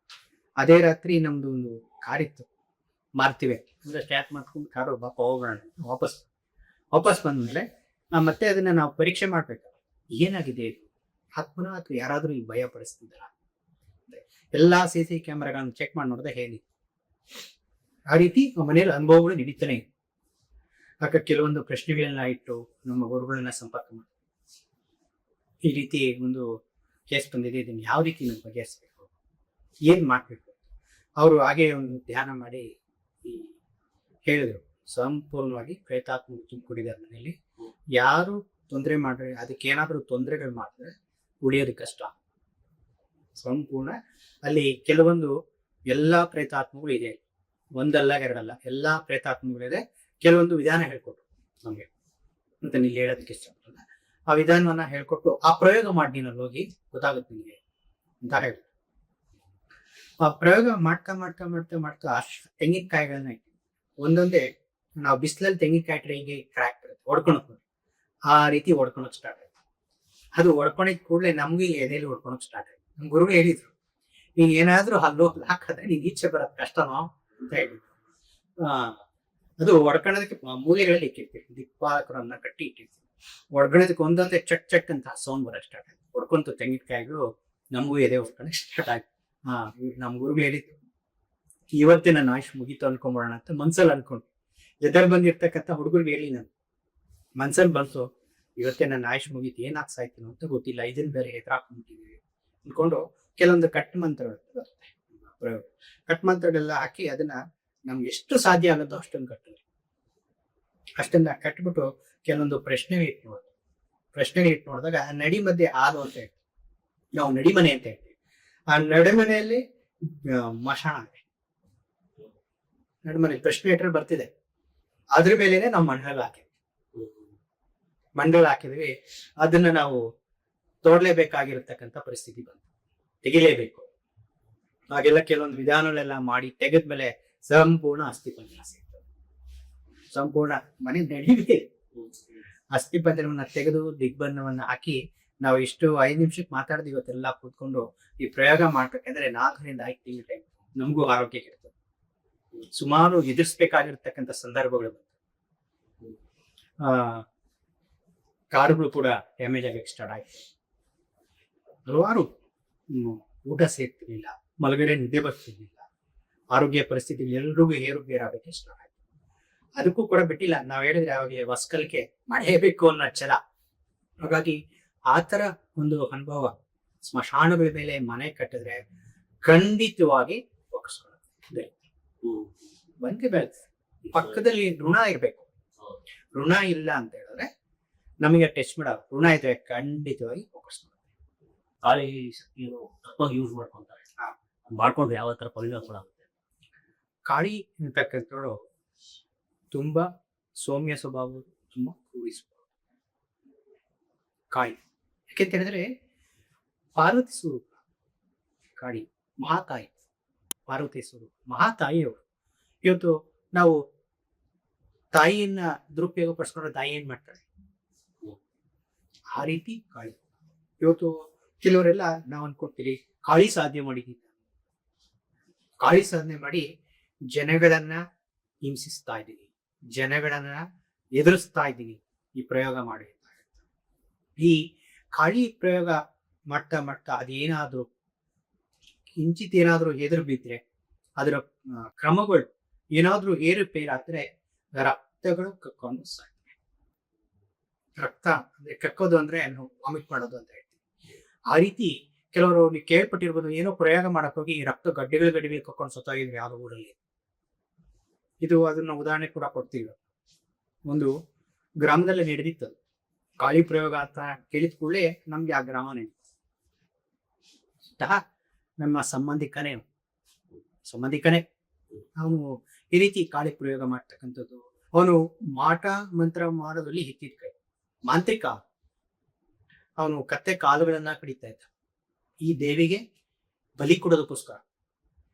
ಅದೇ ರಾತ್ರಿ ನಮ್ದು ಒಂದು ಕಾರಿತ್ತು ಮಾರ್ತಿವೆ ಅಂದ್ರೆ ಸ್ಟಾರ್ಟ್ ಮಾಡ್ಕೊಂಡು ಕಾರು ಬಾಪ ಹೋಗೋಣ ವಾಪಸ್ ಬಂದ್ಮೇಲೆ ಮತ್ತೆ ಅದನ್ನ ನಾವು ಪರೀಕ್ಷೆ ಮಾಡ್ಬೇಕು. ಏನಾಗಿದೆ ಆತ್ಮನ ಅಥವಾ ಯಾರಾದ್ರೂ ಈ ಭಯ ಪಡಿಸ್ತಿದ್ದಾರ? ಎಲ್ಲಾ CC ಕ್ಯಾಮೆರಾಗಳನ್ನು ಚೆಕ್ ಮಾಡಿ ನೋಡಿದ್ರೆ ಹೇಳಿ ಆ ರೀತಿ ಮನೆಯಲ್ಲಿ ಅನುಭವಗಳು ನಡೀತಾನೆ ಇದೆ. ಆಗ ಕೆಲವೊಂದು ಪ್ರಶ್ನೆಗಳನ್ನ ಇಟ್ಟು ನಮ್ಮ ಗುರುಗಳನ್ನ ಸಂಪರ್ಕ ಮಾಡಿ ಈ ರೀತಿ ಒಂದು ಕೇಸ್ ಬಂದಿದೆ, ಇದನ್ನು ಯಾವ ರೀತಿ ನಾವು ಬಗೆಹರಿಸ್ಬೇಕು, ಏನ್ ಮಾಡ್ಬೇಕು. ಅವರು ಹಾಗೆ ಒಂದು ಧ್ಯಾನ ಮಾಡಿ ಹೇಳಿದ್ರು, ಸಂಪೂರ್ಣವಾಗಿ ಪ್ರೇತಾತ್ಮ ತುಂಬಿಕೊಂಡಿದ್ದಾರೆ ಮನೆಯಲ್ಲಿ. ಯಾರು ತೊಂದರೆ ಮಾಡ್ರೆ ಅದಕ್ಕೆ ಏನಾದರೂ ತೊಂದರೆಗಳು ಮಾಡಿದ್ರೆ ಉಳಿಯೋದು ಕಷ್ಟ. ಸಂಪೂರ್ಣ ಅಲ್ಲಿ ಕೆಲವೊಂದು ಎಲ್ಲಾ ಪ್ರೇತಾತ್ಮಗಳು ಇದೆ, ಒಂದಲ್ಲ ಎರಡಲ್ಲ, ಎಲ್ಲಾ ಪ್ರೇತಾತ್ಮಗಳಿದೆ. ಕೆಲವೊಂದು ವಿಧಾನ ಹೇಳ್ಕೊಟ್ರು ನಮ್ಗೆ ಅಂತ ನೀನು ಹೇಳೋದಕ್ಕೆ ಇಷ್ಟಪಡಲ್ಲ. ಆ ವಿಧಾನವನ್ನ ಹೇಳ್ಕೊಟ್ಟು ಆ ಪ್ರಯೋಗ ಮಾಡಿ ನೀನು ಹೋಗಿ ಗೊತ್ತಾಗುತ್ತೆ ನಿನಗೆ ಅಂತ ಹೇಳಿ ಆ ಪ್ರಯೋಗ ಮಾಡ್ತಾ ಮಾಡ್ತಾ ಮಾಡ್ತಾ ಮಾಡ್ತಾ ಅಷ್ಟು ತೆಂಗಿನಕಾಯಿಗಳನ್ನ ಇಟ್ಟು ಒಂದೊಂದೇ ನಾವು ಬಿಸಿಲಲ್ಲಿ ತೆಂಗಿನಕಾಯಿ ಇಟ್ಟರೆ ಹಿಂಗೆ ಕ್ರ್ಯಾಕ್ ಬರುತ್ತೆ, ಹೊಡ್ಕೊಳಕ್ ಆ ರೀತಿ ಹೊಡ್ಕೊಳಕ್ ಸ್ಟಾರ್ಟ್ ಆಯ್ತು. ಅದು ಹೊಡ್ಕೊಂಡಿದ್ ಕೂಡಲೇ ನಮ್ಗೆ ಎದೆಯಲ್ಲಿ ಹೊಡ್ಕೊಳಕ್ ಸ್ಟಾರ್ಟ್ ಆಯ್ತು. ನಮ್ ಗುರುಗಳು ಹೇಳಿದ್ರು, ನೀನ್ ಏನಾದ್ರೂ ಹಲ್ಲು ಹಾಕದ್ರೆ ನೀನ್ ಈಚೆ ಬರೋದ್ ಕಷ್ಟನೋ ಅಂತ ಹೇಳಿದ್ರು. ಅದು ಹೊಡ್ಕೊಳ್ಳೋದಕ್ಕೆ ಮೂಲೆಗಳಲ್ಲಿ ಇಟ್ಟಿರ್ತೀವಿ, ದಿಕ್ಪಾಲಕರನ್ನ ಕಟ್ಟಿ ಇಟ್ಟಿರ್ತೀವಿ. ಹೊಡ್ಕೊಳ್ಳೋದಕ್ಕೆ ಒಂದೊಂದೇ ಚಟ್ ಚಟ್ ಅಂತ ಸೌಂಡ್ ಬರೋಕ್ ಸ್ಟಾರ್ಟ್ ಆಯ್ತು. ಹೊಡ್ಕೊಂತ ತೆಂಗಿನಕಾಯಿಗಳು ನಮಗೂ ಎದೆ ಹೊಡ್ಕೊಳಕ್ ಸ್ಟಾರ್ಟ್ ಆಯ್ತು. ನಮ್ ಗುರುಗಳು ಹೇಳಿದ್ರು, ಇವತ್ತೇ ನನ್ನ ಆಯುಷ್ ಮುಗೀತು ಅನ್ಕೊಂಬೋಣ ಅಂತ ಮನ್ಸಲ್ಲಿ ಅನ್ಕೊಂಡು ಜೊತೆಲಿ ಬಂದಿರ್ತಕ್ಕಂಥ ಹುಡುಗರಿಗೆ ಹೇಳಿ ನಾನು ಮನ್ಸಲ್ಲಿ ಬಂತು, ಇವತ್ತೇ ನನ್ನ ಆಯುಷ್ ಮುಗೀತು, ಏನಾಗ್ ಸಾಯ್ತೀನೋ ಅಂತ ಗೊತ್ತಿಲ್ಲ, ಇದನ್ನ ಬೇರೆ ಎದುರಾಕೊಂಡ್ಬಿಟ್ಟಿದೀವಿ ಅನ್ಕೊಂಡು ಕೆಲವೊಂದು ಕಟ್ ಮಂತ್ರಗಳು ಬರುತ್ತೆ. ಕಟ್ ಮಂತ್ರಗಳೆಲ್ಲ ಹಾಕಿ ಅದನ್ನ ನಮ್ಗೆ ಎಷ್ಟು ಸಾಧ್ಯ ಆಗುತ್ತೋ ಅಷ್ಟೊಂದು ಕಟ್ಟಿದ್ವಿ. ಅಷ್ಟನ್ನ ಕಟ್ಬಿಟ್ಟು ಕೆಲವೊಂದು ಪ್ರಶ್ನೆಗಳು ಇಟ್ಟು ನೋಡಿದಾಗ ನಡಿ ಮಧ್ಯೆ ಹಾಲು ಅಂತ ಹೇಳ್ತೀವಿ, ನಾವು ನಡಿಮನೆ ಅಂತ ಹೇಳ್ತೀವಿ. ಆ ನಡಿಮನೆಯಲ್ಲಿ ಮಶಾಣ ಇದೆ, ನಡಿಮನೆ ಪ್ರಶ್ನೆ ಇಟ್ಟರೆ ಬರ್ತಿದೆ, ಅದ್ರ ಮೇಲೆನೆ ನಾವು ಮಂಡಲ ಹಾಕಿದ್ವಿ. ಅದನ್ನ ನಾವು ತೋಡ್ಲೇಬೇಕಾಗಿರತಕ್ಕಂಥ ಪರಿಸ್ಥಿತಿ ಬಂತು, ತೆಗಿಲೇಬೇಕು. ಹಾಗೆಲ್ಲ ಕೆಲವೊಂದು ವಿಧಾನಗಳೆಲ್ಲ ಮಾಡಿ ತೆಗೆದ್ಮೇಲೆ ಸಂಪೂರ್ಣ ಅಸ್ಥಿಪಂಜರ ಸಿಗ್ತದೆ. ಸಂಪೂರ್ಣ ಮನೆ ನಡೀಲಿಕ್ಕೆ ಅಸ್ಥಿಪಂಜರವನ್ನ ತೆಗೆದು ದಿಗ್ಬಂಧವನ್ನ ಹಾಕಿ ನಾವು ಇಷ್ಟು 5 ನಿಮಿಷಕ್ಕೆ ಮಾತಾಡಿದ ಇವತ್ತೆಲ್ಲ ಕೂತ್ಕೊಂಡು ಈ ಪ್ರಯೋಗ ಮಾಡ್ಬೇಕಂದ್ರೆ 4ರಿಂದ 5 ತಿಂಗಳ ಟೈಮ್ ನಮಗೂ ಆರೋಗ್ಯ ಕೆಡ್ತದೆ. ಸುಮಾರು ಎದುರಿಸ್ಬೇಕಾಗಿರ್ತಕ್ಕಂಥ ಸಂದರ್ಭಗಳು ಬಂತು. ಕಾರುಗಳು ಕೂಡ ಡ್ಯಾಮೇಜ್ ಆಗಕ್ಕೆ ಸ್ಟಾರ್ಟ್ ಆಯ್ತು. ಹಲವಾರು ಊಟ ಸೇರ್ತಿರ್ಲಿಲ್ಲ, ಮಲಗಡೆ ನಿದ್ದೆ ಬರ್ತಿರ್ಲಿಲ್ಲ, ಆರೋಗ್ಯ ಪರಿಸ್ಥಿತಿ ಎಲ್ರಿಗೂ ಏರುಗೇರಾಗಕ್ಕೆ ಸ್ಟಾರ್ಟ್ ಆಯ್ತು. ಅದಕ್ಕೂ ಕೂಡ ಬಿಟ್ಟಿಲ್ಲ, ನಾವ್ ಹೇಳಿದ್ರೆ ಅವಾಗ ವಸ್ಕಲ್ಕೆ ಮಾಡಲೇಬೇಕು ಅನ್ನೋ ಛಲ. ಹಾಗಾಗಿ ಆತರ ಒಂದು ಅನುಭವ ಸ್ಮಶಾನಗಳ ಮೇಲೆ ಮನೆ ಕಟ್ಟಿದ್ರೆ ಖಂಡಿತವಾಗಿ ಒಗ್ಸ್ಕೊಳ್ಳುತ್ತೆ. ಬಂಕೆ ಬೆಳೆದ ಪಕ್ಕದಲ್ಲಿ ಋಣ ಇರ್ಬೇಕು. ಋಣ ಇಲ್ಲ ಅಂತ ಹೇಳಿದ್ರೆ ನಮಗೆ ಟೆಸ್ಟ್ ಮಾಡ ಋಣ ಇದ್ರೆ ಖಂಡಿತವಾಗಿ ಒಗ್ಸ್ಕೊಳ್ಳುತ್ತೆ. ಗಾಳಿ ಶಕ್ತಿಯನ್ನು ತಪ್ಪಾಗಿ ಯೂಸ್ ಮಾಡ್ಕೊಂತಾರೆ, ಮಾಡ್ಕೊಂಡ್ರೆ ಯಾವ ತರ ಪರಿಣಾಮ ಆಗುತ್ತೆ? ಕಾಳಿ ಅಂತಕ್ಕಂಥವ್ರು ತುಂಬಾ ಸೌಮ್ಯ ಸ್ವಭಾವ, ತುಂಬಾ ಕ್ರೂರಿ ಸ್ವಭಾವ ಕಾಳಿ. ಯಾಕೆಂತ ಹೇಳಿದ್ರೆ ಪಾರ್ವತಿ ಸ್ವರೂಪ ಕಾಳಿ, ಮಹಾತಾಯಿ, ಪಾರ್ವತಿ ಸ್ವರೂಪ ಮಹಾತಾಯಿಯವರು. ಇವತ್ತು ನಾವು ತಾಯಿಯನ್ನ ದುರುಪಯೋಗ ಪಡಿಸ್ಕೊಂಡ್ರೆ ತಾಯಿ ಏನ್ ಮಾಡ್ತಾಳೆ, ಆ ರೀತಿ ಕಾಳಿ. ಇವತ್ತು ಕೆಲವರೆಲ್ಲ ನಾವು ಅನ್ಕೊಡ್ತೀವಿ ಕಾಳಿ ಸಾಧನೆ ಮಾಡಿದ್ದೀವಿ, ಕಾಳಿ ಸಾಧನೆ ಮಾಡಿ ಜನಗಳನ್ನ ಹಿಂಸಿಸ್ತಾ ಇದ್ದೀವಿ, ಜನಗಳನ್ನ ಎದುರಿಸ್ತಾ ಇದ್ದೀವಿ ಈ ಪ್ರಯೋಗ ಮಾಡಿ. ಈ ಕಾಳಿ ಪ್ರಯೋಗ ಮಾಡ್ತಾ ಮಾಡ್ತಾ ಅದೇನಾದ್ರೂ ಕಿಂಚಿತ್ ಏನಾದ್ರೂ ಎದುರು ಬಿದ್ರೆ ಅದರ ಕ್ರಮಗಳು ಏನಾದ್ರೂ ಏರುಪೇರಾದ್ರೆ ರಕ್ತಗಳು ಕಕ್ಕೊಂಡು ಸಾಯ್ತವೆ. ರಕ್ತ ಅಂದ್ರೆ ಕಕ್ಕೋದು ಅಂದ್ರೆ ವಾಮಿಟ್ ಮಾಡೋದು ಅಂತ ಹೇಳ್ತೀವಿ. ಆ ರೀತಿ ಕೆಲವರು ನೀವು ಕೇಳ್ಪಟ್ಟಿರ್ಬೋದು, ಏನೋ ಪ್ರಯೋಗ ಮಾಡಕ್ ಹೋಗಿ ರಕ್ತ ಗಡ್ಡೆಗಳು ಕಕ್ಕೊಂಡು ಸತ್ತೋಗಿದ್ವಿ ಯಾವ್ದೋ ಊರಲ್ಲಿ. ಇದು ಅದನ್ನ ಉದಾಹರಣೆ ಕೂಡ ಕೊಡ್ತೀವಿ. ಒಂದು ಗ್ರಾಮದಲ್ಲಿ ನಡೆದಿತ್ತು ಕಾಳಿ ಪ್ರಯೋಗ ಅಂತ ಕೇಳಿದ ಕೂಡಲೇ ನಮ್ಗೆ ಆ ಗ್ರಾಮ ನೆನಪು. ನಮ್ಮ ಸಂಬಂಧಿಕನೇ ಅವನು ಈ ರೀತಿ ಕಾಳಿ ಪ್ರಯೋಗ ಮಾಡ್ತಕ್ಕಂಥದ್ದು, ಅವನು ಮಾಟ ಮಂತ್ರ ಮಾಡೋದ್ರಲ್ಲಿ ಹಿಕ್ಕಿದ ಕೈ, ಮಾಂತ್ರಿಕ. ಅವನು ಕತ್ತೆ ಕಾಲುಗಳನ್ನ ಕಡಿತಾ ಇದ್ದ ಈ ದೇವಿಗೆ ಬಲಿ ಕೊಡೋದಕ್ಕೋಸ್ಕರ.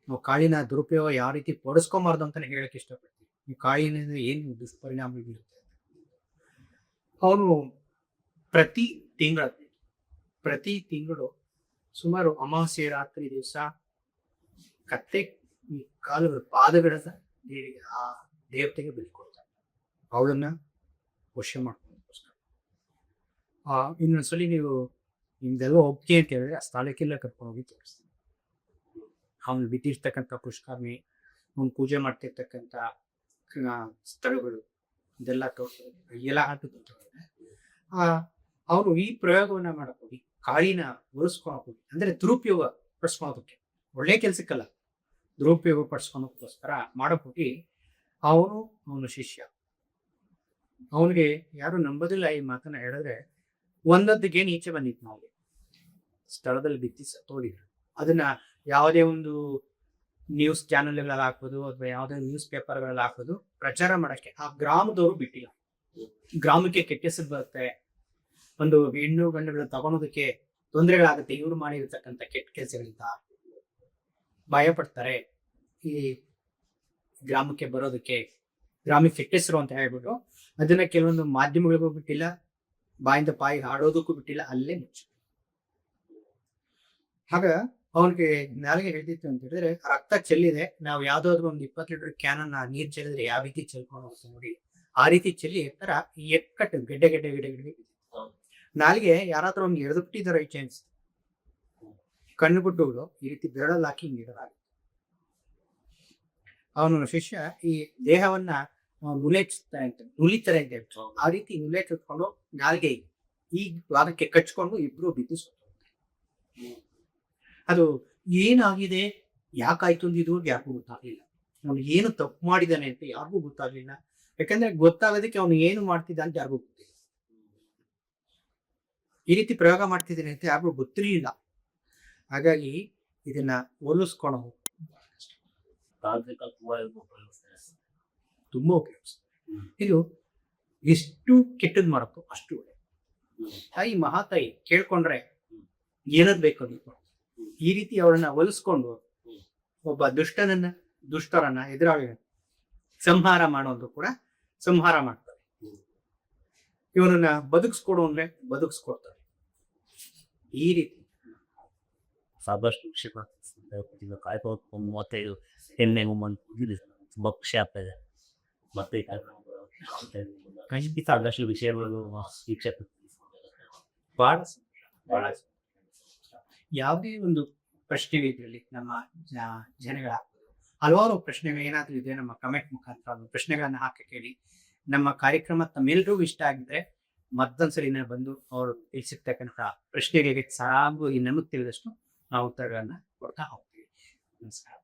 ನಾವು ಕಾಳಿನ ದುರುಪಯೋಗ ಯಾವ ರೀತಿ ಪಡಿಸ್ಕೊಂಬಾರ್ದು ಅಂತಾನೆ ಹೇಳಕ್ ಇಷ್ಟಪಡ್ತೀವಿ. ಈ ಕಾಳಿನಿಂದ ಏನು ದುಷ್ಪರಿಣಾಮ ಬೀರುತ್ತೆ. ಅವನು ಪ್ರತಿ ತಿಂಗಳು ಸುಮಾರು ಅಮಾವಾಸ್ಯೆ ರಾತ್ರಿ ದಿವಸ ಕತ್ತೆ ಈ ಕಾಲುಗಳ ಪಾದಗಳನ್ನ ದೇವಿಗೆ ಆ ದೇವತೆಗೆ ಬಲಿ ಕೊಡ್ತಾನೆ, ಅವಳನ್ನ ವಶ ಮಾಡ್ಕೊಳ್ಳೋದಕ್ಕೋಸ್ಕರ. ಇನ್ನೊಂದ್ಸಲಿ ನೀವು ನಿಮ್ದೆಲ್ಲ ಒಪ್ಪಿಗೆ ಅಂತ ಹೇಳಿದ್ರೆ ಆ ಸ್ಥಳಕ್ಕೆಲ್ಲ ಕರ್ಕೊಂಡು ಹೋಗಿ ತೋರಿಸ್ತೀನಿ. ಅವನು ಬಿದ್ದಿರ್ತಕ್ಕಂಥ ಪುಷ್ಕರ್ಮಿ, ಅವನು ಪೂಜೆ ಮಾಡ್ತಿರ್ತಕ್ಕಂಥ ಸ್ಥಳಗಳು ಇದೆಲ್ಲ ತೋರಿಸೋದು ಎಲ್ಲ ಅವನು ಈ ಪ್ರಯೋಗವನ್ನ ಮಾಡಕ್ ಹೋಗಿ ಕಾಳಿನ ಉಳಿಸ್ಕೊಳಕ್ ಹೋಗಿ, ಅಂದ್ರೆ ದುರುಪಯೋಗ ಪಡಿಸ್ಕೊಳೋದಕ್ಕೆ, ಒಳ್ಳೆ ಕೆಲ್ಸಕ್ಕಲ್ಲ, ದುರುಪಯೋಗ ಪಡಿಸ್ಕೊಳೋದಕ್ಕೋಸ್ಕರ ಮಾಡಕ್ ಹೋಗಿ ಅವನ ಶಿಷ್ಯ, ಅವನಿಗೆ ಯಾರು ನಂಬೋದಿಲ್ಲ ಈ ಮಾತನ್ನ ಹೇಳಿದ್ರೆ, ಒಂದೊಂದಿಗೆ ಈಚೆ ಬಂದಿತ್ತು ನಾವು ಸ್ಥಳದಲ್ಲಿ ಬಿತ್ತಿ ಸತ್ತೋಗಿದ್ರು. ಅದನ್ನ ಯಾವುದೇ ಒಂದು ನ್ಯೂಸ್ ಚಾನೆಲ್ಗಳಲ್ಲಿ ಹಾಕೋದು ಅಥವಾ ಯಾವುದೇ ನ್ಯೂಸ್ ಪೇಪರ್ಗಳಲ್ಲಿ ಹಾಕೋದು ಪ್ರಚಾರ ಮಾಡಕ್ಕೆ ಆ ಗ್ರಾಮದವರು ಬಿಟ್ಟಿಲ್ಲ. ಗ್ರಾಮಕ್ಕೆ ಕೆಟ್ಟ ಹೆಸರು ಬರುತ್ತೆ, ಒಂದು ಹೆಣ್ಣು ಗಂಡುಗಳು ತಗೊಳೋದಕ್ಕೆ ತೊಂದರೆಗಳಾಗುತ್ತೆ, ಇವ್ರು ಮಾಡಿರ್ತಕ್ಕಂಥ ಕೆಟ್ಟ ಕೆಲಸಗಳಿಂದ ಭಯ ಪಡ್ತಾರೆ ಈ ಗ್ರಾಮಕ್ಕೆ ಬರೋದಕ್ಕೆ, ಗ್ರಾಮಕ್ಕೆ ಕೆಟ್ಟ ಹೆಸರು ಅಂತ ಹೇಳ್ಬಿಟ್ಟು ಅದನ್ನ ಕೆಲವೊಂದು ಮಾಧ್ಯಮಗಳಿಗೂ ಬಿಟ್ಟಿಲ್ಲ, ಬಾಯಿಂದ ಬಾಯಿ ಹಾಡೋದಕ್ಕೂ ಬಿಟ್ಟಿಲ್ಲ, ಅಲ್ಲೇ ಮುಚ್ಚ. ಆಗ ಅವನಿಗೆ ನಾಲ್ಗೆ ಹೇಳ್ತಿತ್ತು ಅಂತ ಹೇಳಿದ್ರೆ, ರಕ್ತ ಚೆಲ್ಲಿದೆ, ನಾವು ಯಾವ್ದಾದ್ರು ಒಂದು 20 ಲೀಟರ್ ಕ್ಯಾನನ್ನ ನೀರ್ ಚೆಲ್ಲಿದ್ರೆ ಯಾವ ರೀತಿ ಚೆಲ್ಕೊಂಡು ಹೋಗ್ತೀವಿ ನೋಡಿ, ಆ ರೀತಿ ಚೆಲ್ಲಿ ತರ ಎಕ್ಕಟ್ಟು ಗೆಡ್ಡೆ ನಾಲ್ಗೆ ಯಾರಾದ್ರೂ ಅವ್ನಿಗೆ ಎಳೆದು ಬಿಟ್ಟಿದ್ದಾರೆ ಈ ಚಾನ್ಸ್, ಕಣ್ಣು ಬಿಟ್ಟುಗಳು ಈ ರೀತಿ ಬೆರಳಲ್ಲಿ ಹಾಕಿ ಹಿಂಗೆ ಇಡಲಾಗುತ್ತೆ. ಅವನ ಶಿಷ್ಯ ಈ ದೇಹವನ್ನ ನುಲಿತಾರೆ ಅಂತ ಆ ರೀತಿ ನುಲಿಕೊಂಡು ನಾಲ್ಗೆ ಈ ಭಾಗಕ್ಕೆ ಕಚ್ಕೊಂಡು ಇಬ್ರು ಬಿದ್ದಿಸ್ಕೊಂಡು, ಅದು ಏನಾಗಿದೆ ಯಾಕಾಯ್ತು ಅಂತ ಇದುವರೆಗೆ ಯಾರಿಗೂ ಗೊತ್ತಾಗ್ಲಿಲ್ಲ. ಅವನು ಏನು ತಪ್ಪು ಮಾಡಿದಾನೆ ಅಂತ ಯಾರಿಗೂ ಗೊತ್ತಾಗ್ಲಿಲ್ಲ. ಯಾಕಂದ್ರೆ ಗೊತ್ತಾಗೋದಕ್ಕೆ ಅವನು ಏನು ಮಾಡ್ತಿದ್ದ ಅಂತ ಯಾರಿಗೂ ಗೊತ್ತಿಲ್ಲ. ಈ ರೀತಿ ಪ್ರಯೋಗ ಮಾಡ್ತಿದ್ದಾನೆ ಅಂತ ಯಾರಿಗೂ ಗೊತ್ತಿರಲಿಲ್ಲ. ಹಾಗಾಗಿ ಇದನ್ನ ಹೋಲಿಸ್ಕೊಳ್ಳೋ ತುಂಬಾ ಉಪಯೋಗಿಸ್ತಾರೆ. ಇದು ಎಷ್ಟು ಕೆಟ್ಟದ್ ಮಾಡಕ್ಕೋ ಅಷ್ಟು ಒಳ್ಳೆ. ತಾಯಿ ಮಹಾತಾಯಿ ಕೇಳ್ಕೊಂಡ್ರೆ ಏನದ್ ಬೇಕು ಅದಕ್ಕೆ ಈ ರೀತಿ ಅವಳನ್ನ ಹೋಲಿಸ್ಕೊಂಡು ಒಬ್ಬ ದುಷ್ಟರನ್ನ ಎದುರಾಳಿ ಸಂಹಾರ ಮಾಡೋದು ಕೂಡ ಸಂಹಾರ ಮಾಡ್ತಾರೆ. ಇವನನ್ನ ಬದುಕಿಸ್ಕೊಡು ಅಂದ್ರೆ ಬದುಕಿಸ್ಕೊಡ್ತಾರೆ. ಈ ರೀತಿ ಸಾಕಷ್ಟು ವಿಷಯ ಕಾಯ್ಬೋದು. 35 ಎಣ್ಣೆ ತುಂಬಾ ಖುಷಿ ಆಗ್ತದೆ. ಮತ್ತೆ ಖಂಡಿತ ಆದಷ್ಟು ವಿಷಯಗಳು ವೀಕ್ಷಕ ಬಹಳ ಯಾವುದೇ ಒಂದು ಪ್ರಶ್ನೆ ಇದರಲ್ಲಿ ನಮ್ಮ ಜನಗಳ ಹಲವಾರು ಪ್ರಶ್ನೆಗಳು ಏನಾದ್ರೂ ಇದೆ, ನಮ್ಮ ಕಮೆಂಟ್ ಮುಖಾಂತರ ಪ್ರಶ್ನೆಗಳನ್ನ ಹಾಕಿ ಕೇಳಿ. ನಮ್ಮ ಕಾರ್ಯಕ್ರಮ ತಮ್ಮೆಲ್ಲರಿಗೂ ಇಷ್ಟ ಆಗಿದ್ರೆ ಮತ್ತೊಂದ್ಸಲಿನ ಬಂದು ಅವರು ತಿಳಿಸಿರ್ತಕ್ಕಂಥ ಪ್ರಶ್ನೆಗಳಿಗೆ ಸಾಗು ನಮಗೆ ತಿಳಿದಷ್ಟು ನಾವು ಉತ್ತರಗಳನ್ನ ಕೊಡ್ತಾ ಹೋಗ್ತೀವಿ. ನಮಸ್ಕಾರ.